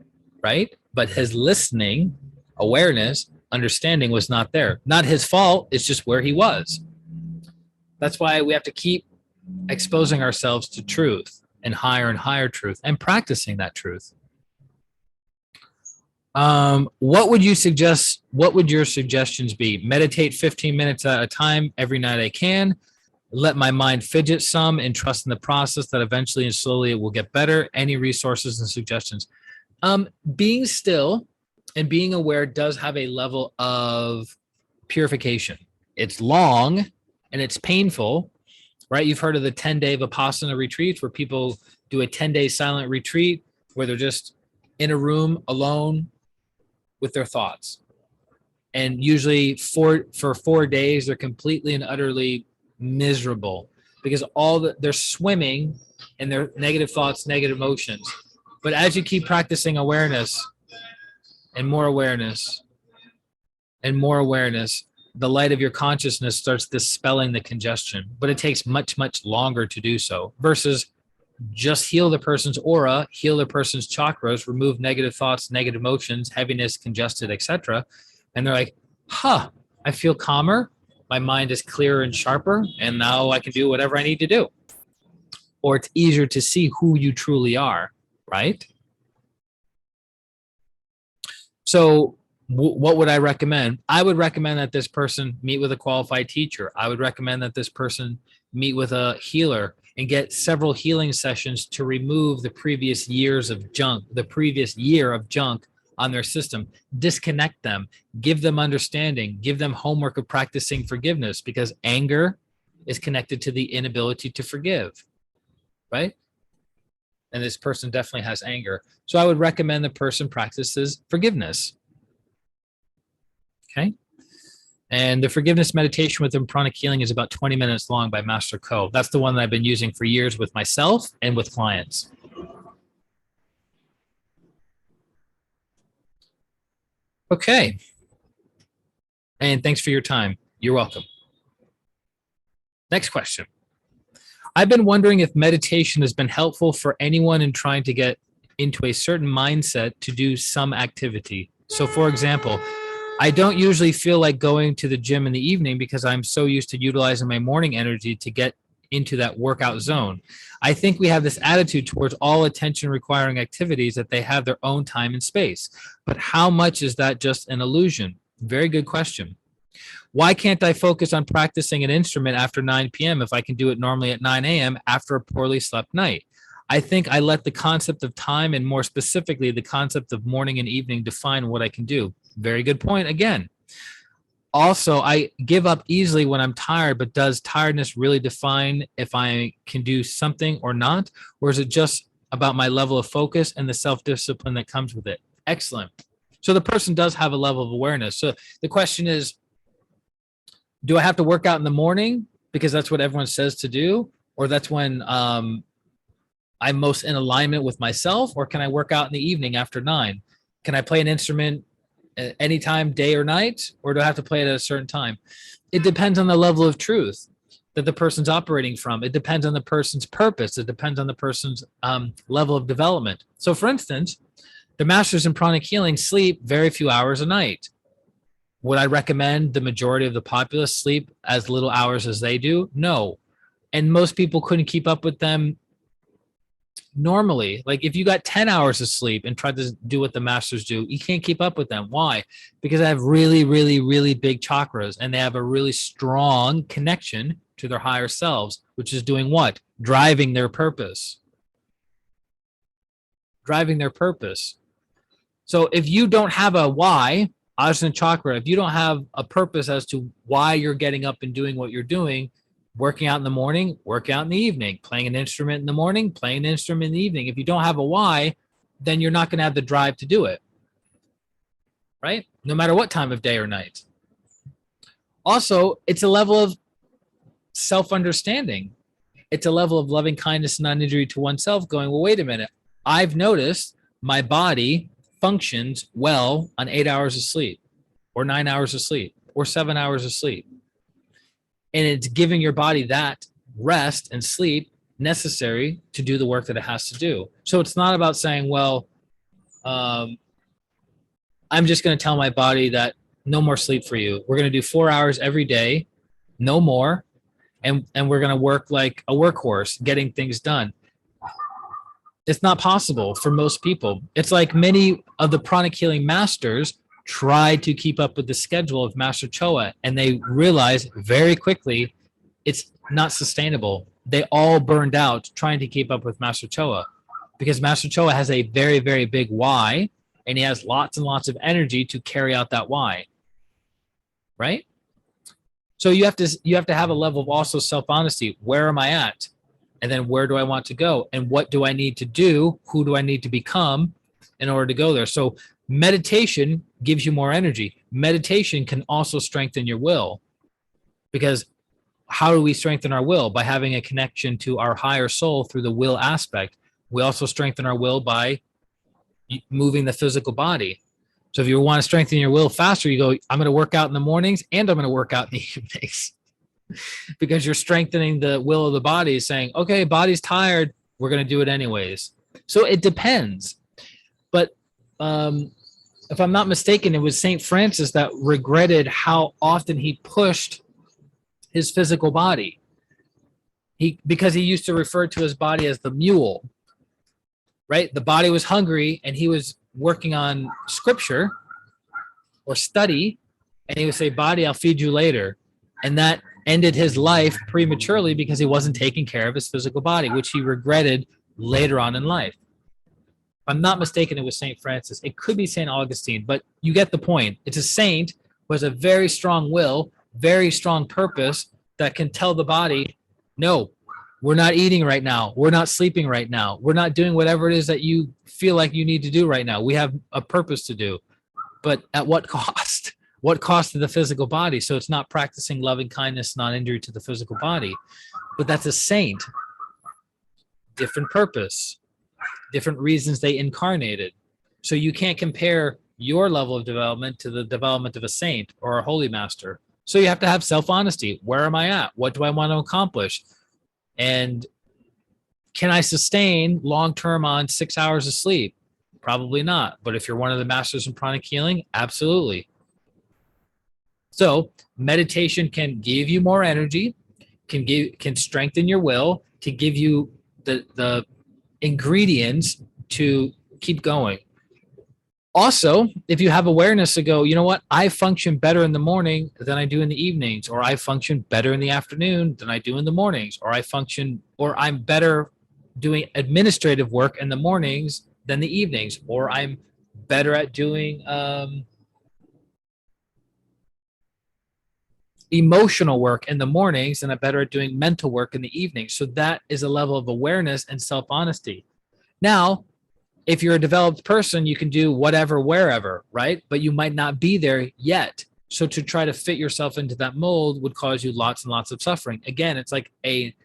right? But his listening, awareness, understanding was not there. Not his fault. It's just where he was. That's why we have to keep exposing ourselves to truth and higher truth and practicing that truth. What would you suggest? What would your suggestions be? Meditate 15 minutes at a time every night I can. Let my mind fidget some and trust in the process that eventually and slowly it will get better. Any resources and suggestions? Being still and being aware does have a level of purification. It's long and it's painful, right? You've heard of the 10-day Vipassana retreats where people do a 10-day silent retreat where they're just in a room alone with their thoughts. And usually for 4 days, they're completely and utterly miserable because they're swimming in their negative thoughts, negative emotions. But as you keep practicing awareness and more awareness and more awareness, the light of your consciousness starts dispelling the congestion. But it takes much, much longer to do so versus just heal the person's aura, heal the person's chakras, remove negative thoughts, negative emotions, heaviness, congested, etc. And they're like, I feel calmer. My mind is clearer and sharper. And now I can do whatever I need to do. Or it's easier to see who you truly are, right? So what would I recommend? I would recommend that this person meet with a qualified teacher. I would recommend that this person meet with a healer and get several healing sessions to remove the previous years of junk, the previous year of junk on their system, disconnect them, give them understanding, give them homework of practicing forgiveness because anger is connected to the inability to forgive, right? And this person definitely has anger. So I would recommend the person practices forgiveness. Okay. And the forgiveness meditation with pranic healing is about 20 minutes long by Master Ko. That's the one that I've been using for years with myself and with clients. Okay. And thanks for your time. You're welcome. Next question. I've been wondering if meditation has been helpful for anyone in trying to get into a certain mindset to do some activity. So for example, I don't usually feel like going to the gym in the evening because I'm so used to utilizing my morning energy to get into that workout zone. I think we have this attitude towards all attention requiring activities that they have their own time and space. But how much is that just an illusion? Very good question. Why can't I focus on practicing an instrument after 9 p.m. if I can do it normally at 9 a.m. after a poorly slept night? I think I let the concept of time and more specifically the concept of morning and evening define what I can do. Very good point again. Also, I give up easily when I'm tired, but does tiredness really define if I can do something or not? Or is it just about my level of focus and the self-discipline that comes with it? Excellent. So the person does have a level of awareness. So the question is, do I have to work out in the morning because that's what everyone says to do? Or that's when I'm most in alignment with myself? Or can I work out in the evening after 9? Can I play an instrument anytime, day or night? Or do I have to play it at a certain time? It depends on the level of truth that the person's operating from. It depends on the person's purpose. It depends on the person's level of development. So for instance, the masters in pranic healing sleep very few hours a night. Would I recommend the majority of the populace sleep as little hours as they do? No. And most people couldn't keep up with them normally. Like if you got 10 hours of sleep and tried to do what the masters do, you can't keep up with them. Why? Because they have really, really, really big chakras and they have a really strong connection to their higher selves, which is doing what? Driving their purpose. Driving their purpose. So if you don't have a why, Ajna chakra, if you don't have a purpose as to why you're getting up and doing what you're doing, working out in the morning, work out in the evening, playing an instrument in the morning, playing an instrument in the evening. If you don't have a why, then you're not going to have the drive to do it, right? No matter what time of day or night. Also, it's a level of self-understanding. It's a level of loving kindness and non-injury to oneself going, well, wait a minute. I've noticed my body functions well on 8 hours of sleep or 9 hours of sleep or 7 hours of sleep. And it's giving your body that rest and sleep necessary to do the work that it has to do. So it's not about saying, well, I'm just going to tell my body that no more sleep for you. We're going to do 4 hours every day, no more. And we're going to work like a workhorse, getting things done. It's not possible for most people. It's like many of the pranic healing masters tried to keep up with the schedule of Master Choa, and they realized very quickly it's not sustainable. They all burned out trying to keep up with Master Choa because Master Choa has a very, very big why, and he has lots and lots of energy to carry out that why. Right? So you have to have a level of also self-honesty. Where am I at? And then where do I want to go? And what do I need to do? Who do I need to become in order to go there? So meditation gives you more energy. Meditation can also strengthen your will, because how do we strengthen our will? By having a connection to our higher soul through the will aspect. We also strengthen our will by moving the physical body. So if you want to strengthen your will faster, you go, I'm going to work out in the mornings and I'm going to work out in the evenings, because you're strengthening the will of the body, saying, okay, body's tired, we're going to do it anyways. So it depends. But if I'm not mistaken, it was St. Francis that regretted how often he pushed his physical body. Because he used to refer to his body as the mule, right? The body was hungry and he was working on scripture or study, and he would say, body, I'll feed you later. And that ended his life prematurely because he wasn't taking care of his physical body, which he regretted later on in life. If I'm not mistaken, it was St. Francis. It could be St. Augustine, but you get the point. It's a saint who has a very strong will, very strong purpose that can tell the body, no, we're not eating right now. We're not sleeping right now. We're not doing whatever it is that you feel like you need to do right now. We have a purpose to do, but at what cost? What cost to the physical body? So it's not practicing loving kindness, non-injury to the physical body, but that's a saint. Different purpose, different reasons they incarnated. So you can't compare your level of development to the development of a saint or a holy master. So you have to have self-honesty. Where am I at? What do I want to accomplish? And can I sustain long-term on 6 hours of sleep? Probably not. But if you're one of the masters in pranic healing, absolutely. So meditation can give you more energy, can strengthen your will, to give you the ingredients to keep going. Also, if you have awareness to go, you know what, I function better in the morning than I do in the evenings, or I function better in the afternoon than I do in the mornings, or I'm better doing administrative work in the mornings than the evenings, or I'm better at doing emotional work in the mornings and I'm better at doing mental work in the evenings. So that is a level of awareness and self-honesty. Now, if you're a developed person, you can do whatever, wherever, right? But you might not be there yet. So to try to fit yourself into that mold would cause you lots and lots of suffering. Again, it's like a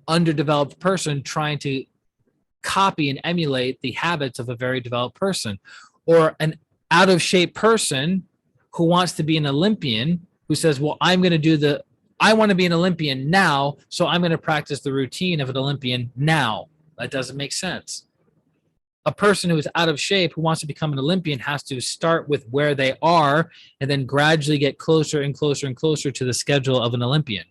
underdeveloped person trying to copy and emulate the habits of a very developed person, or an out of shape person who wants to be an Olympian, who says, well, I want to be an Olympian now, so I'm going to practice the routine of an Olympian now. That doesn't make sense. A person who is out of shape, who wants to become an Olympian, has to start with where they are and then gradually get closer and closer and closer to the schedule of an Olympian.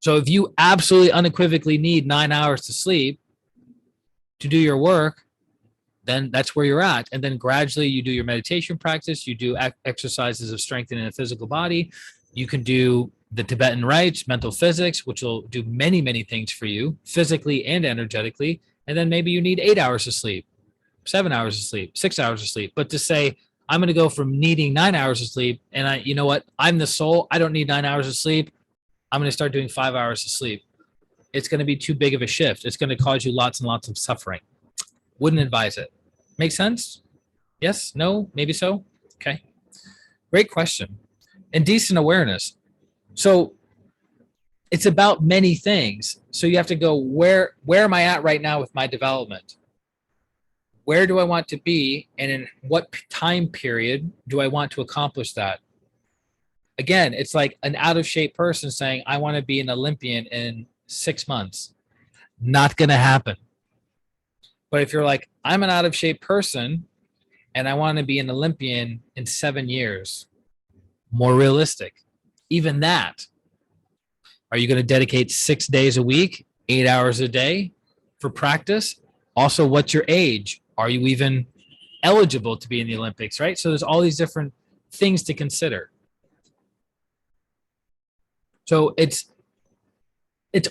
So if you absolutely unequivocally need 9 hours to sleep to do your work, then that's where you're at. And then gradually you do your meditation practice, you do exercises of strengthening the physical body. You can do the Tibetan rites, mental physics, which will do many, many things for you physically and energetically. And then maybe you need 8 hours of sleep, 7 hours of sleep, 6 hours of sleep. But to say, I'm going to go from needing 9 hours of sleep, and you know what? I'm the soul. I don't need 9 hours of sleep. I'm going to start doing 5 hours of sleep. It's going to be too big of a shift. It's going to cause you lots and lots of suffering. Wouldn't advise it. Make sense? Yes? No? Maybe so? Okay. Great question. And decent awareness. So it's about many things. So you have to go, where am I at right now with my development? Where do I want to be? And in what time period do I want to accomplish that? Again, it's like an out of shape person saying, I want to be an Olympian in 6 months. Not going to happen. But if you're like, I'm an out of shape person and I want to be an Olympian in 7 years, more realistic. Even that. Are you going to dedicate 6 days a week, 8 hours a day? for practice. Also, what's your age? Are you even eligible to be in the Olympics, right? So there's all these different things to consider. So it's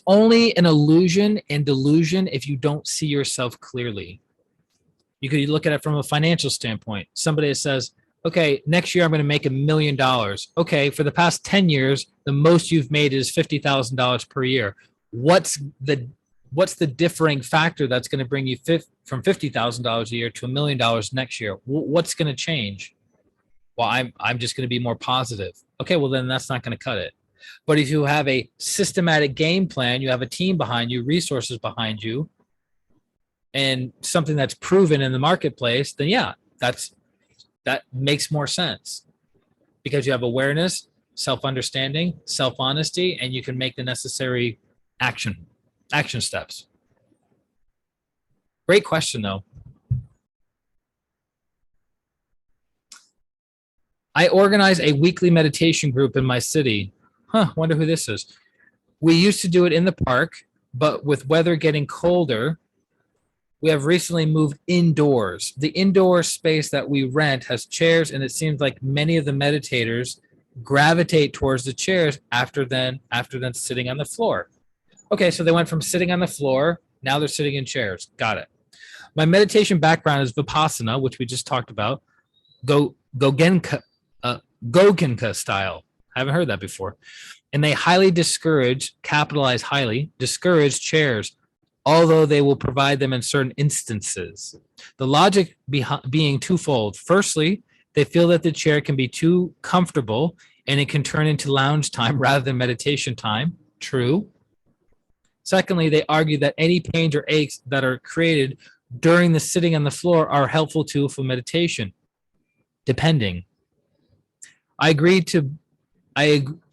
only an illusion and delusion if you don't see yourself clearly. You could look at it from a financial standpoint. Somebody says, okay, next year I'm going to make $1 million. Okay, for the past 10 years, the most you've made is $50,000 per year. What's the differing factor that's going to bring you from $50,000 a year to $1 million next year? What's going to change? Well, I'm just going to be more positive. Okay, well then that's not going to cut it. But if you have a systematic game plan, you have a team behind you, resources behind you, and something that's proven in the marketplace, then yeah, that makes more sense because you have awareness, self-understanding, self-honesty, and you can make the necessary action steps. Great question, though. I organize a weekly meditation group in my city. Wonder who this is. We used to do it in the park, but with weather getting colder, we have recently moved indoors. The indoor space that we rent has chairs, and it seems like many of the meditators gravitate towards the chairs after then sitting on the floor. Okay, so they went from sitting on the floor, now they're sitting in chairs. Got it. My meditation background is Vipassana, which we just talked about, Gogenka style. I haven't heard that before. And they highly discourage, capitalize highly, discourage chairs, although they will provide them in certain instances. The logic being twofold. Firstly, they feel that the chair can be too comfortable and it can turn into lounge time rather than meditation time. True. Secondly, they argue that any pains or aches that are created during the sitting on the floor are helpful too for meditation, depending.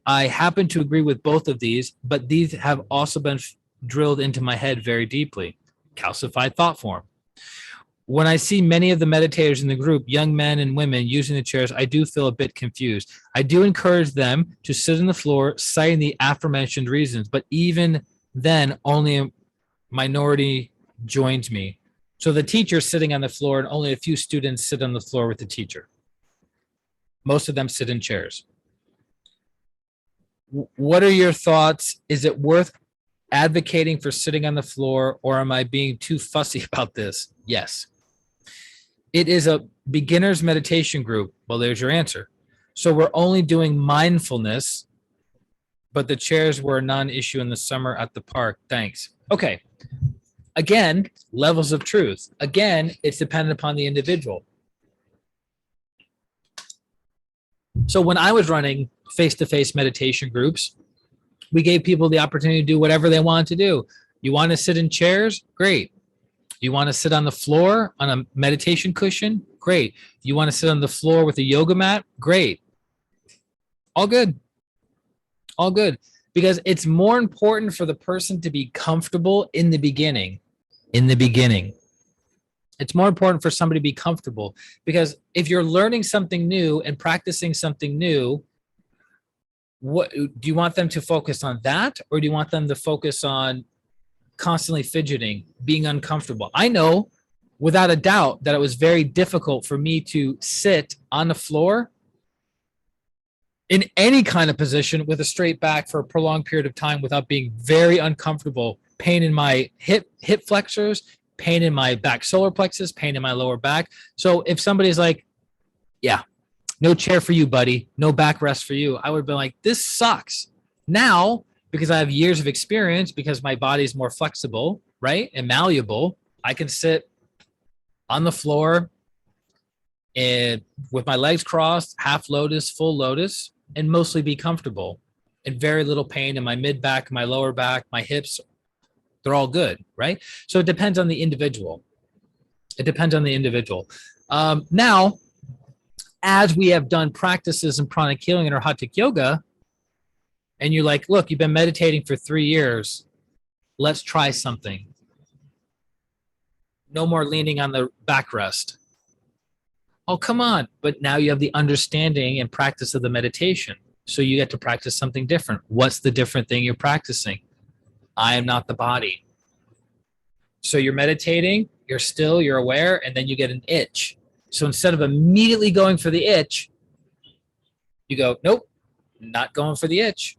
I happen to agree with both of these, but these have also been drilled into my head very deeply. Calcified thought form. When I see many of the meditators in the group, young men and women using the chairs, I do feel a bit confused. I do encourage them to sit on the floor, citing the aforementioned reasons, but even then, only a minority joins me. So the teacher's sitting on the floor and only a few students sit on the floor with the teacher. Most of them sit in chairs. What are your thoughts? Is it worth advocating for sitting on the floor, or am I being too fussy about this? Yes. It is a beginner's meditation group. Well, there's your answer. So we're only doing mindfulness, but the chairs were a non-issue in the summer at the park. Thanks. Okay. Again, levels of truth. Again, it's dependent upon the individual. So when I was running face-to-face meditation groups, we gave people the opportunity to do whatever they wanted to do. You want to sit in chairs? Great. You want to sit on the floor on a meditation cushion? Great. You want to sit on the floor with a yoga mat? Great. All good. All good. Because it's more important for the person to be comfortable in the beginning. In the beginning. It's more important for somebody to be comfortable, because if you're learning something new and practicing something new, what do you want them to focus on, that, or do you want them to focus on constantly fidgeting, being uncomfortable? I know without a doubt that it was very difficult for me to sit on the floor in any kind of position with a straight back for a prolonged period of time without being very uncomfortable, pain in my hip flexors, pain in my back solar plexus, pain in my lower back. So if somebody's like, yeah, no chair for you, buddy, no backrest for you, I would be like, this sucks. Now, because I have years of experience, because my body is more flexible, right, and malleable, I can sit on the floor and with my legs crossed, half lotus, full lotus, and mostly be comfortable and very little pain in my mid back, my lower back, my hips. They're all good, right? So it depends on the individual. It depends on the individual. Now, as we have done practices in pranic healing and our hatha yoga, and you're like, look, you've been meditating for 3 years. Let's try something. No more leaning on the backrest. Oh, come on. But now you have the understanding and practice of the meditation. So you get to practice something different. What's the different thing you're practicing? I am not the body. So you're meditating, you're still, you're aware, and then you get an itch. So instead of immediately going for the itch, you go, nope, not going for the itch.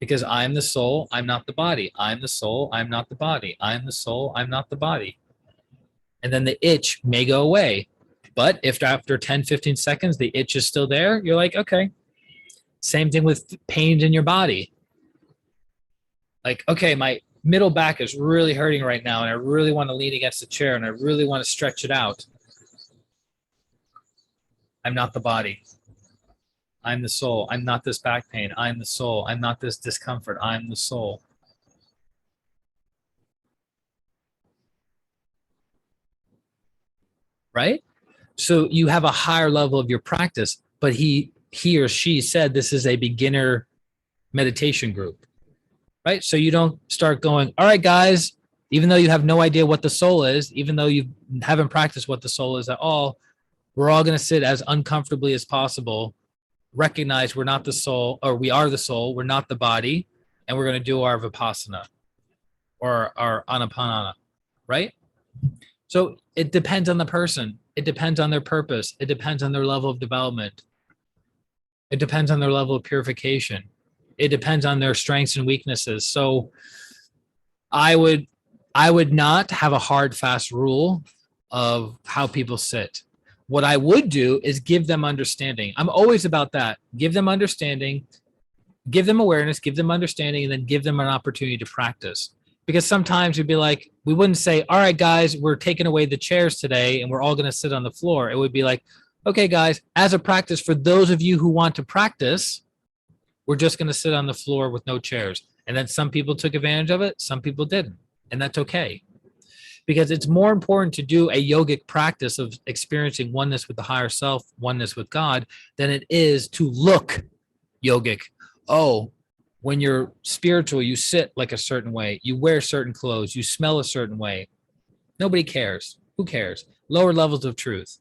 Because I'm the soul, I'm not the body. I'm the soul, I'm not the body. I'm the soul, I'm not the body. And then the itch may go away. But if after 10, 15 seconds, the itch is still there, you're like, okay. Same thing with pain in your body. Like, okay, my middle back is really hurting right now, and I really want to lean against the chair, and I really want to stretch it out. I'm not the body. I'm the soul. I'm not this back pain. I'm the soul. I'm not this discomfort. I'm the soul. Right? So you have a higher level of your practice, but he or she said this is a beginner meditation group, right? So you don't start going, all right, guys, even though you have no idea what the soul is, even though you haven't practiced what the soul is at all, we're all going to sit as uncomfortably as possible, recognize we're not the soul, or we are the soul, we're not the body, and we're going to do our vipassana or our anapanana, right? So it depends on the person. It depends on their purpose. It depends on their level of development. It depends on their level of purification. It depends on their strengths and weaknesses. So I would not have a hard, fast rule of how people sit. What I would do is give them understanding. I'm always about that. Give them understanding, give them awareness, give them understanding, and then give them an opportunity to practice. Because sometimes we'd be like, we wouldn't say, all right, guys, we're taking away the chairs today and we're all going to sit on the floor. It would be like, okay, guys, as a practice, for those of you who want to practice, we're just going to sit on the floor with no chairs. And then some people took advantage of it, some people didn't. And that's okay. Because it's more important to do a yogic practice of experiencing oneness with the higher self, oneness with God, than it is to look yogic. Oh, when you're spiritual, you sit like a certain way, you wear certain clothes, you smell a certain way. Nobody cares. Who cares? Lower levels of truth.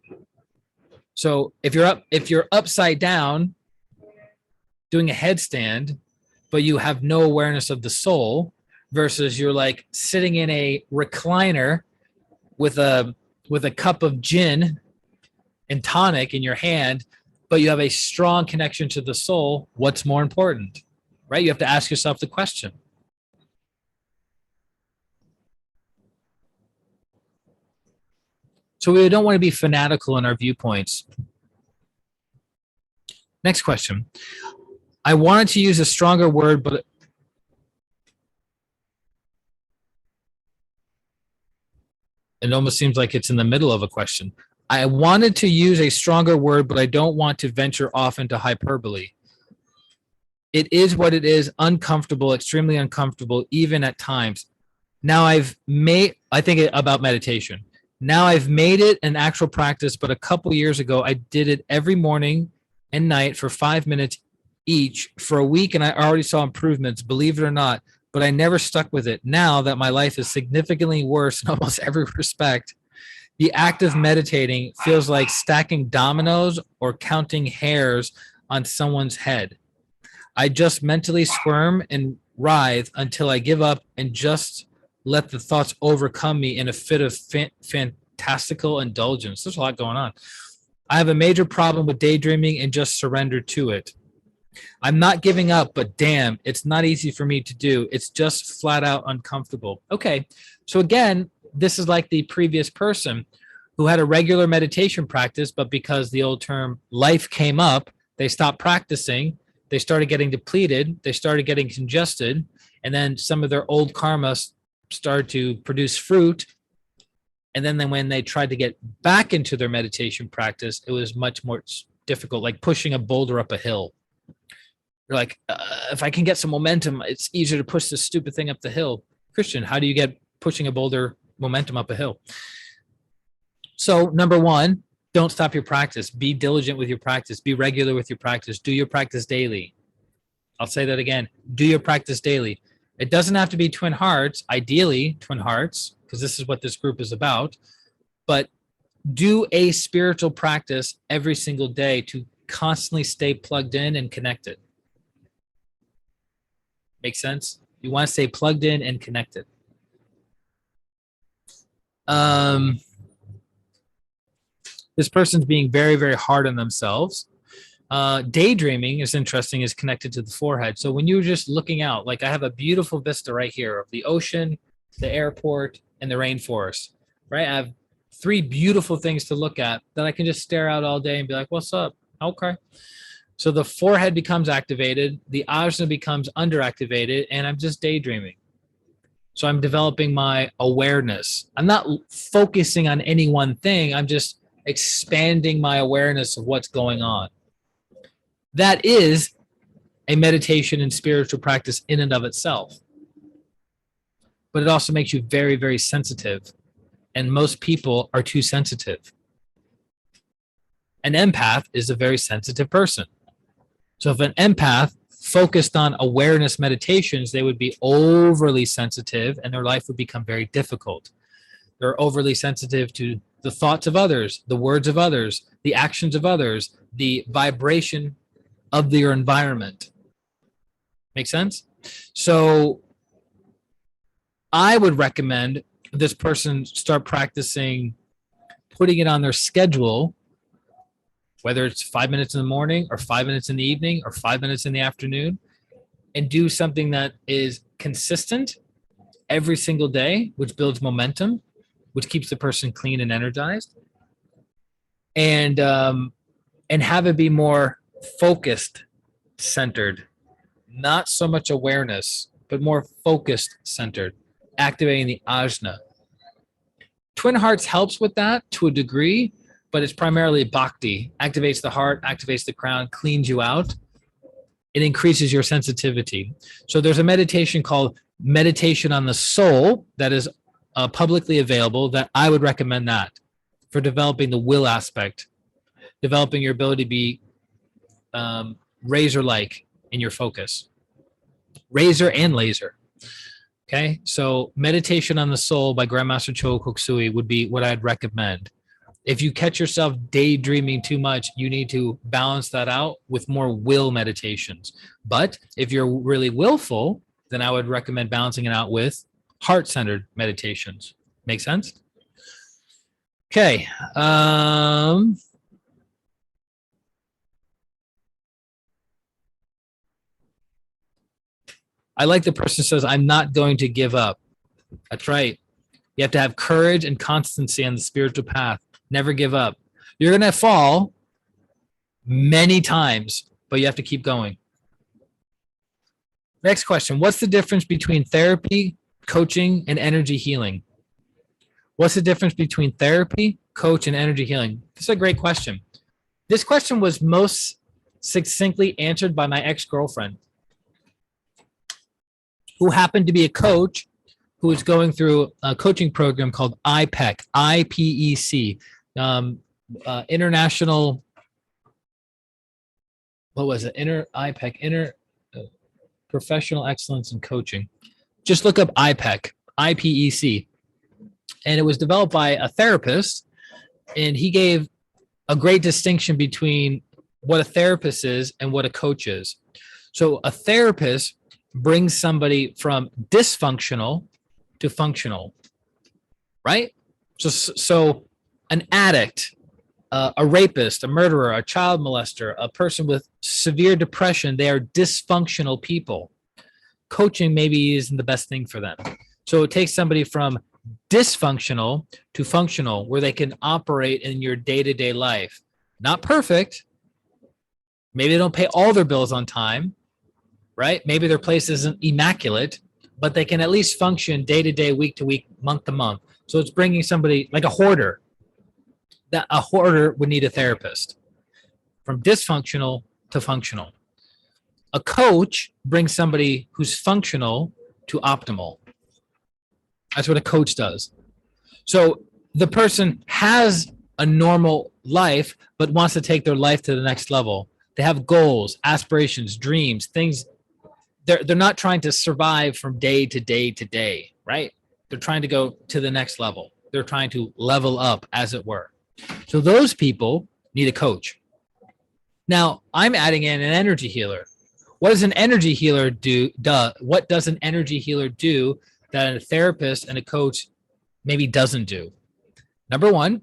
So if you're upside down doing a headstand, but you have no awareness of the soul, versus you're like sitting in a recliner with a cup of gin and tonic in your hand, but you have a strong connection to the soul, what's more important? Right? You have to ask yourself the question. So we don't want to be fanatical in our viewpoints. Next question. I wanted to use a stronger word, but it almost seems like it's in the middle of a question. I wanted to use a stronger word, but I don't want to venture off into hyperbole. It is what it is, uncomfortable, extremely uncomfortable, even at times. Now I think about meditation. Now I've made it an actual practice, but a couple years ago, I did it every morning and night for 5 minutes each for a week, and I already saw improvements, believe it or not, but I never stuck with it. Now that my life is significantly worse in almost every respect, the act of meditating feels like stacking dominoes or counting hairs on someone's head. I just mentally squirm and writhe until I give up and just let the thoughts overcome me in a fit of fantastical indulgence. There's a lot going on. I have a major problem with daydreaming and just surrender to it. I'm not giving up, but damn, it's not easy for me to do. It's just flat out uncomfortable. Okay, so again, this is like the previous person who had a regular meditation practice, but because the old term life came up, they stopped practicing. They started getting depleted. They started getting congested. And then some of their old karma started to produce fruit. And then when they tried to get back into their meditation practice, it was much more difficult, like pushing a boulder up a hill. You're like, if I can get some momentum, it's easier to push this stupid thing up the hill. Christian, how do you get pushing a boulder momentum up a hill? So number one, don't stop your practice. Be diligent with your practice. Be regular with your practice. Do your practice daily. I'll say that again. Do your practice daily. It doesn't have to be twin hearts, ideally twin hearts, because this is what this group is about. But do a spiritual practice every single day to constantly stay plugged in and connected. Make sense? You want to stay plugged in and connected. Um, this person's being very, very hard on themselves. Daydreaming is interesting, is connected to the forehead. So when you're just looking out, like I have a beautiful vista right here of the ocean, the airport, and the rainforest, right? I have three beautiful things to look at that I can just stare out all day and be like, what's up? Okay. So the forehead becomes activated, the ajna becomes underactivated, and I'm just daydreaming. So I'm developing my awareness. I'm not focusing on any one thing. I'm just expanding my awareness of what's going on. That is a meditation and spiritual practice in and of itself. But it also makes you very, very sensitive. And most people are too sensitive. An empath is a very sensitive person. So if an empath focused on awareness meditations, they would be overly sensitive and their life would become very difficult. They're overly sensitive to the thoughts of others, the words of others, the actions of others, the vibration of their environment. Make sense? So I would recommend this person start practicing putting it on their schedule, whether it's 5 minutes in the morning or 5 minutes in the evening or 5 minutes in the afternoon, and do something that is consistent every single day, which builds momentum, which keeps the person clean and energized, and have it be more focused, centered, not so much awareness, but more focused, centered, activating the ajna. Twin Hearts helps with that to a degree, but it's primarily bhakti. Activates the heart, activates the crown, cleans you out. It increases your sensitivity. So there's a meditation called Meditation on the Soul that is publicly available that I would recommend that for developing the will aspect, developing your ability to be razor-like in your focus. Razor and laser. Okay, so Meditation on the Soul by Grandmaster Chogo Koksui would be what I'd recommend. If you catch yourself daydreaming too much, you need to balance that out with more will meditations. But if you're really willful, then I would recommend balancing it out with heart-centered meditations. Make sense? Okay. I like the person says, I'm not going to give up. That's right. You have to have courage and constancy on the spiritual path. Never give up. You're going to fall many times, but you have to keep going. Next question. What's the difference between therapy, coaching, and energy healing? What's the difference between therapy, coach, and energy healing? This is a great question. This question was most succinctly answered by my ex-girlfriend, who happened to be a coach who was going through a coaching program called IPEC, IPEC, International, what was it? IPEC, Professional Excellence in Coaching. Just look up IPEC, IPEC. And it was developed by a therapist, and he gave a great distinction between what a therapist is and what a coach is. So a therapist brings somebody from dysfunctional to functional, right? So an addict, a rapist, a murderer, a child molester, a person with severe depression, they are dysfunctional people. Coaching maybe isn't the best thing for them. So it takes somebody from dysfunctional to functional, where they can operate in your day-to-day life. Not perfect. Maybe they don't pay all their bills on time, right? Maybe their place isn't immaculate, but they can at least function day-to-day, week-to-week, month-to-month. So it's bringing somebody like a hoarder. That a hoarder would need a therapist, from dysfunctional to functional. A coach brings somebody who's functional to optimal. That's what a coach does. So the person has a normal life, but wants to take their life to the next level. They have goals, aspirations, dreams, things. They're not trying to survive from day to day to day, right? They're trying to go to the next level. They're trying to level up, as it were. So those people need a coach. Now, I'm adding in an energy healer. What does an energy healer do? What does an energy healer do that a therapist and a coach maybe doesn't do? Number one,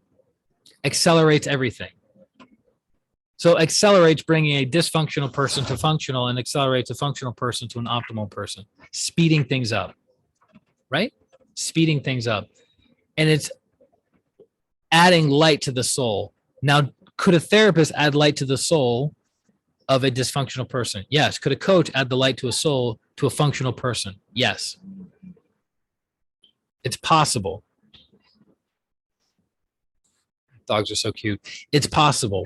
accelerates everything. So accelerates bringing a dysfunctional person to functional and accelerates a functional person to an optimal person, speeding things up, right? Speeding things up. And it's adding light to the soul. Now, could a therapist add light to the soul of a dysfunctional person? Yes. Could a coach add the light to a soul to a functional person? Yes. It's possible. Dogs are so cute. It's possible.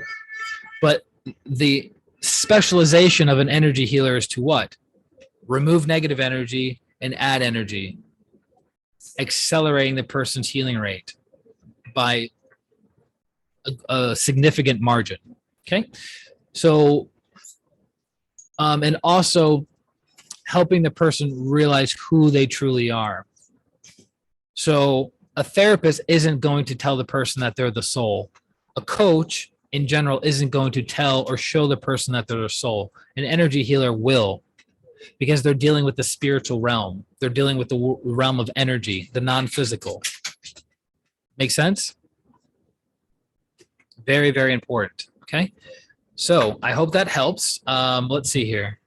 But the specialization of an energy healer is to what? Remove negative energy and add energy, accelerating the person's healing rate by a significant margin. Okay. So, and also helping the person realize who they truly are. So a therapist isn't going to tell the person that they're the soul. A coach in general isn't going to tell or show the person that they're the soul. An energy healer will, because they're dealing with the spiritual realm. They're dealing with the realm of energy, the non-physical. Make sense? Very, very important. Okay. So I hope that helps. Let's see here.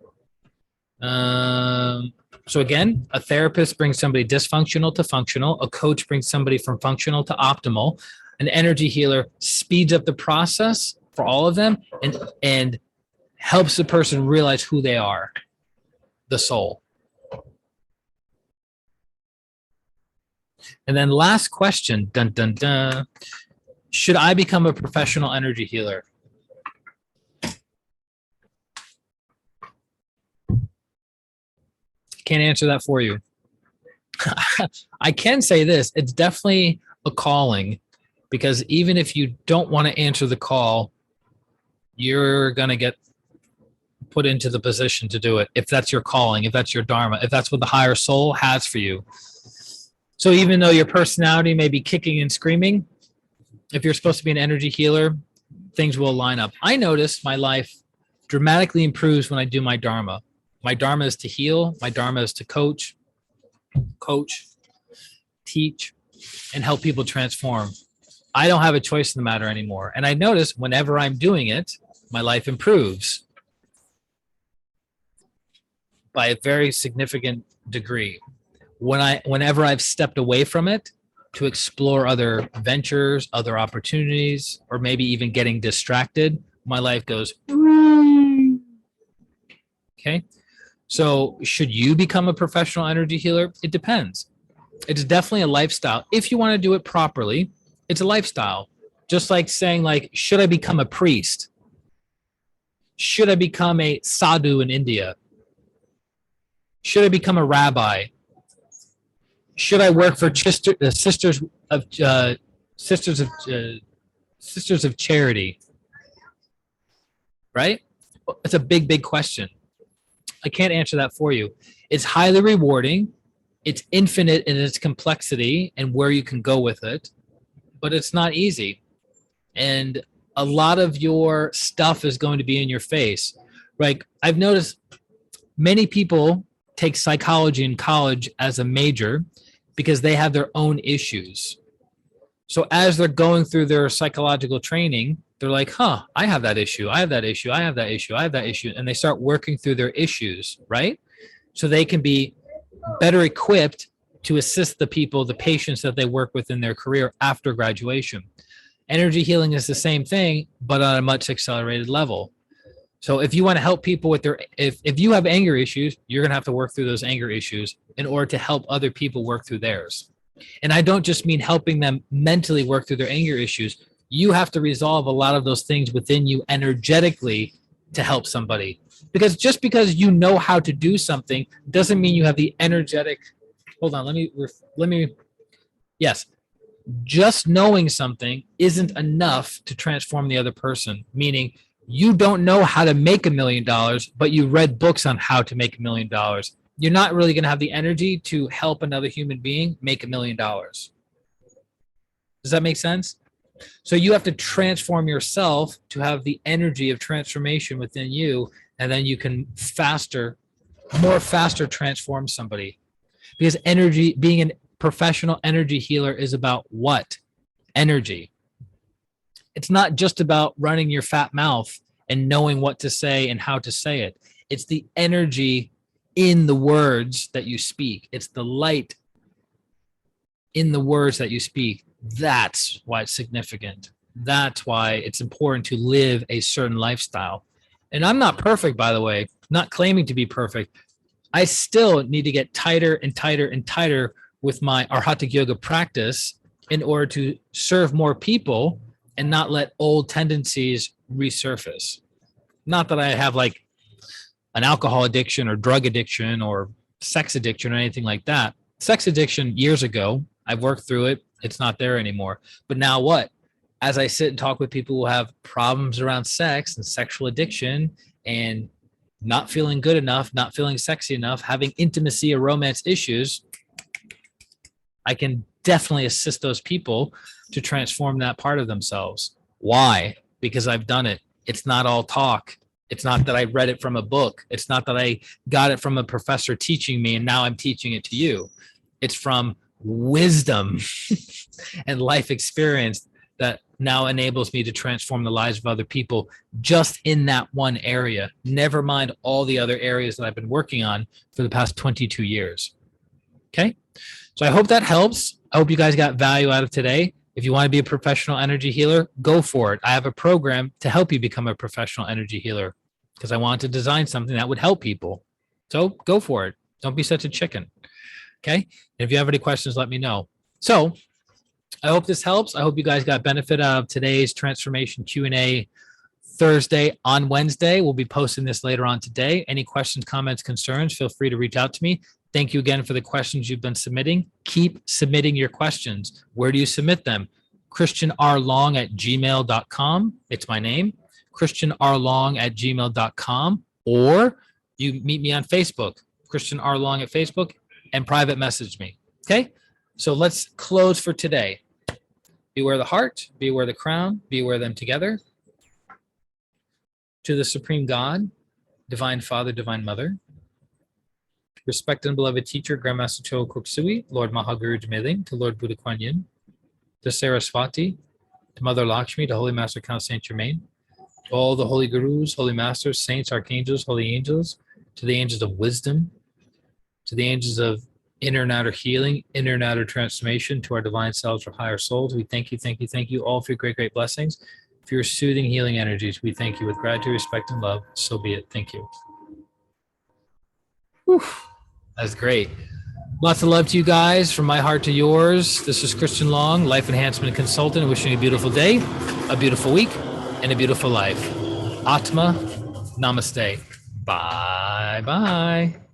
So again, a therapist brings somebody dysfunctional to functional. A coach brings somebody from functional to optimal. An energy healer speeds up the process for all of them and helps the person realize who they are, the soul. And then last question, dun, dun, dun. Should I become a professional energy healer? Can't answer that for you. I can say this, it's definitely a calling, because even if you don't want to answer the call, you're going to get put into the position to do it. If that's your calling, if that's your dharma, if that's what the higher soul has for you. So even though your personality may be kicking and screaming, if you're supposed to be an energy healer, things will line up. I notice my life dramatically improves when I do my dharma. My dharma is to heal. My dharma is to coach, teach, and help people transform. I don't have a choice in the matter anymore. And I notice whenever I'm doing it, my life improves by a very significant degree. Whenever I've stepped away from it to explore other ventures, other opportunities, or maybe even getting distracted, my life goes, okay? So should you become a professional energy healer? It depends. It's definitely a lifestyle. If you want to do it properly, it's a lifestyle. Just like saying, like, should I become a priest? Should I become a sadhu in India? Should I become a rabbi? Should I work for Sisters of Charity? Right? It's a big, big question. I can't answer that for you. It's highly rewarding. It's infinite in its complexity and where you can go with it, but it's not easy. And a lot of your stuff is going to be in your face. Like, I've noticed many people take psychology in college as a major because they have their own issues. So as they're going through their psychological training, they're like, huh, I have that issue. I have that issue. I have that issue. I have that issue. And they start working through their issues, right? So they can be better equipped to assist the people, the patients that they work with in their career after graduation. Energy healing is the same thing, but on a much accelerated level. So if you want to help people with their, if you have anger issues, you're going to have to work through those anger issues in order to help other people work through theirs. And I don't just mean helping them mentally work through their anger issues. You have to resolve a lot of those things within you energetically to help somebody. Because just because you know how to do something doesn't mean you have the energetic, hold on, yes. Just knowing something isn't enough to transform the other person, meaning you don't know how to make $1 million, but you read books on how to make $1 million. You're not really going to have the energy to help another human being make $1 million. Does that make sense? So you have to transform yourself to have the energy of transformation within you, and then you can more faster transform somebody. Because energy, being a professional energy healer is about what? energy. It's not just about running your fat mouth and knowing what to say and how to say it. It's the energy in the words that you speak. It's the light in the words that you speak. That's why it's significant. That's why it's important to live a certain lifestyle. And I'm not perfect, by the way, not claiming to be perfect. I still need to get tighter and tighter and tighter with my Arhatic Yoga practice in order to serve more people and not let old tendencies resurface. Not that I have like an alcohol addiction or drug addiction or sex addiction or anything like that. Sex addiction years ago, I've worked through it. It's not there anymore. But now what? As I sit and talk with people who have problems around sex and sexual addiction and not feeling good enough, not feeling sexy enough, having intimacy or romance issues, I can definitely assist those people to transform that part of themselves. Why? Because I've done it. It's not all talk. It's not that I read it from a book. It's not that I got it from a professor teaching me and now I'm teaching it to you. It's from wisdom and life experience that now enables me to transform the lives of other people just in that one area. Never mind all the other areas that I've been working on for the past 22 years. Okay? So I hope that helps. I hope you guys got value out of today. If you want to be a professional energy healer, go for it. I have a program to help you become a professional energy healer because I want to design something that would help people. So go for it. Don't be such a chicken. Okay? And if you have any questions, let me know. So I hope this helps. I hope you guys got benefit out of today's transformation Q&A Thursday. On Wednesday, we'll be posting this later on today. Any questions, comments, concerns, feel free to reach out to me. Thank you again for the questions you've been submitting. Keep submitting your questions. Where do you submit them? christianrlong@gmail.com. It's my name, christianrlong@gmail.com. Or you meet me on Facebook, Christian R. Long at Facebook, and private message me. Okay? So let's close for today. Beware the heart, beware the crown, beware them together. To the Supreme God, Divine Father, Divine Mother, respected and beloved teacher, Grandmaster Cho Koksui, Lord Mahaguru Jmeling, to Lord Buddha Kuan Yin, to Saraswati, to Mother Lakshmi, to Holy Master Count Saint Germain, to all the holy gurus, holy masters, saints, archangels, holy angels, to the angels of wisdom, to the angels of inner and outer healing, inner and outer transformation, to our divine selves or higher souls. We thank you, thank you, thank you all for your great, great blessings. For your soothing, healing energies, we thank you with gratitude, respect, and love. So be it. Thank you. Whew. That's great. Lots of love to you guys from my heart to yours. This is Christian Long, Life Enhancement Consultant, wishing you a beautiful day, a beautiful week, and a beautiful life. Atma, namaste. Bye-bye.